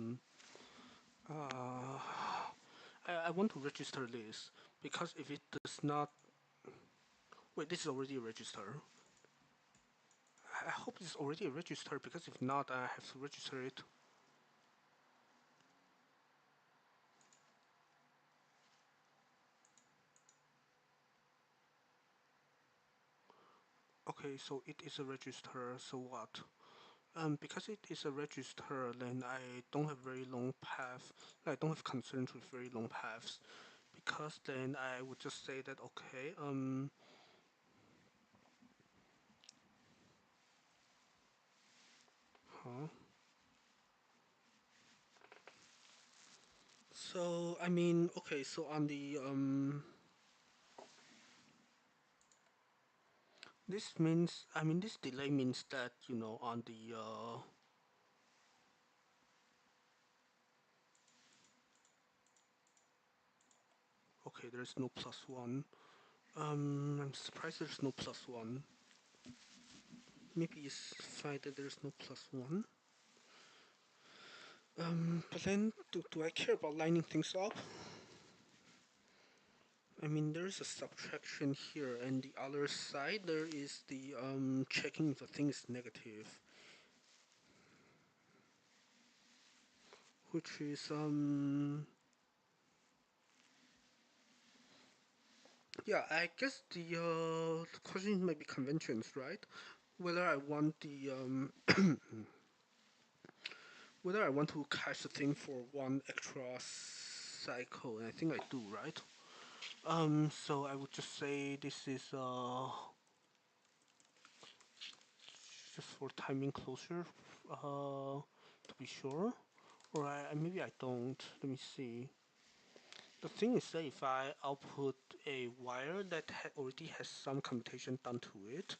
[SPEAKER 1] uh, I want to register this because if it does not, wait, this is already a register. I hope it's already a register because if not, I have to register it. Okay, so it is a register. So what? Because it is a register, then I don't have very long path. I don't have concerns with very long paths because then I would just say that okay, huh? So I mean, okay, so on the this means, I mean, this delay means that, you know, on the okay, there's no plus one. I'm surprised there's no plus one. Maybe it's fine that there's no plus one. But then, do I care about lining things up? I mean, there's a subtraction here, and the other side there is the checking if the thing is negative, which is yeah. I guess the question might be conventions, right? Whether I want the whether I want to cache the thing for one extra cycle, and I think I do, right? So I would just say this is just for timing closure, to be sure. Or maybe I don't. Let me see. The thing is that if I output a wire that already has some computation done to it,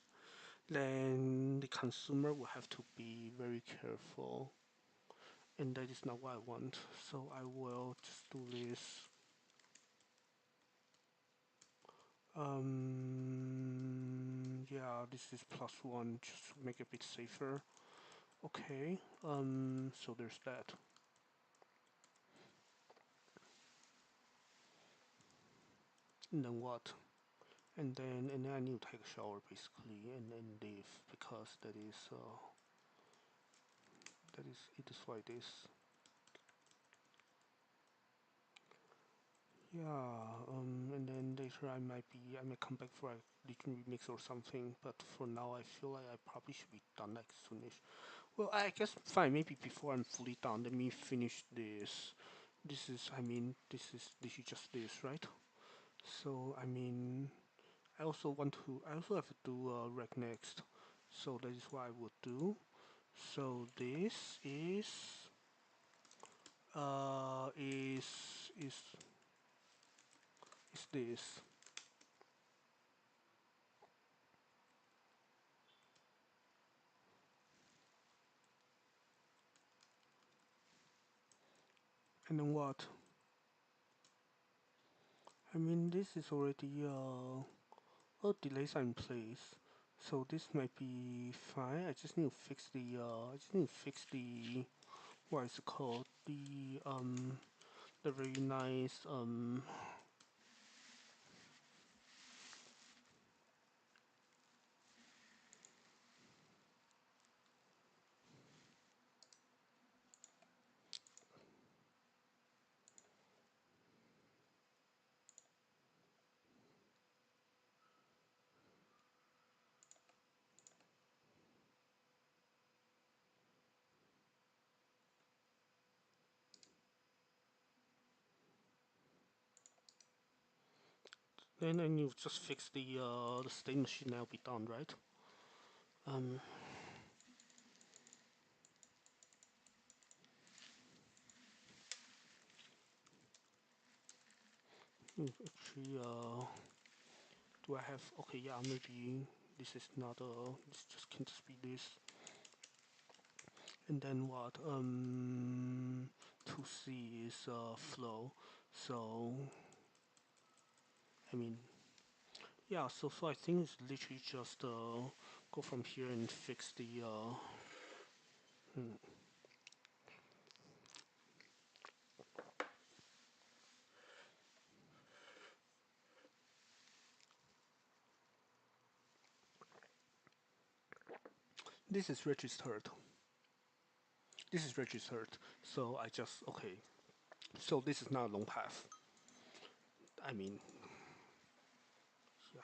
[SPEAKER 1] then the consumer will have to be very careful. And that is not what I want. So I will just do this. Yeah, this is plus one just to make it a bit safer. Okay, so there's that. And then what? And then I need to take a shower basically and then leave because that is it is what it is. Yeah, and then later I may come back for a Legion remix or something, but for now I feel like I probably should be done like soonish. Well, I guess fine, maybe before I'm fully done, let me finish this. This is, I mean, this is just this, right? So, I mean, I also have to do rec next. So that is what I would do. So this uh is is is this. And then what? I mean, this is already all delays are in place. So this might be fine. I just need to fix the I just need to fix the, what is it called? The very nice then you just fix the state machine, now be done, right? Um Actually, do I have? Okay, yeah, maybe this is not this just can't just be this. And then what? To C is flow. So I mean, yeah. So I think it's literally just go from here and fix the hmm. This is registered. This is registered. So I just okay. So this is not a long path. I mean, yeah.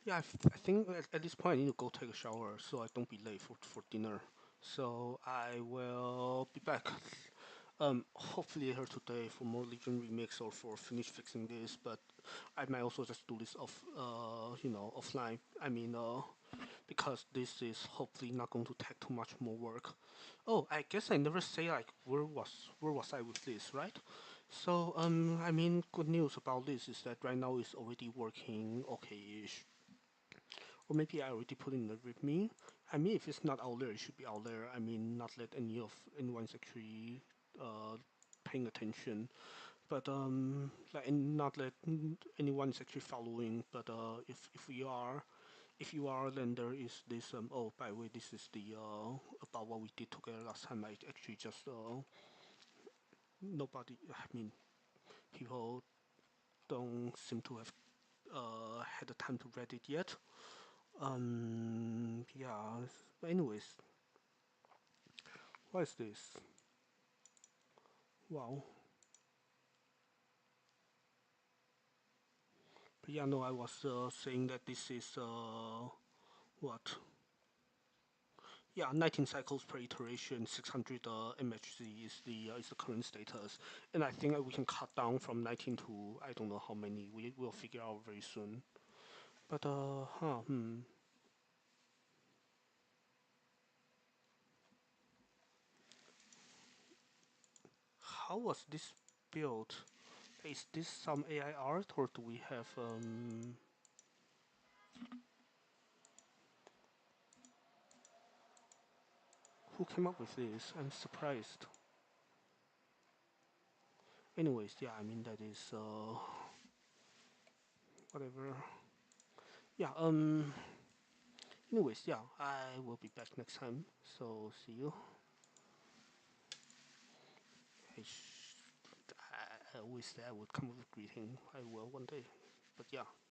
[SPEAKER 1] Yeah, I think at this point I need to go take a shower so I don't be late for dinner. So I will be back. Hopefully later today for more Legion remix or for finish fixing this. But I might also just do this offline. I mean, because this is hopefully not going to take too much more work. Oh, I guess I never say like where was I with this, right? So I mean, good news about this is that right now it's already working okay-ish. Or maybe I already put in the README. I mean, if it's not out there, it should be out there. I mean, not let anyone's actually uh, paying attention, but like and not let anyone's actually following. But if we are, if you are, then there is this. Oh, by the way, this is the about what we did together last time. I actually just nobody. I mean, people don't seem to have had the time to read it yet. Yeah. But anyways, what is this? Wow. But yeah, no, I was saying that this is what? Yeah, 19 cycles per iteration, 600 MHz is the current status, and I think we can cut down from 19 to I don't know how many. We will figure out very soon. But how was this built? Is this some AI art, or do we have who came up with this? I'm surprised. Anyways, yeah, I mean that is whatever. Yeah, anyways, yeah, I will be back next time. So see you. I, sh- I always say I would come up with a greeting. I will one day. But yeah,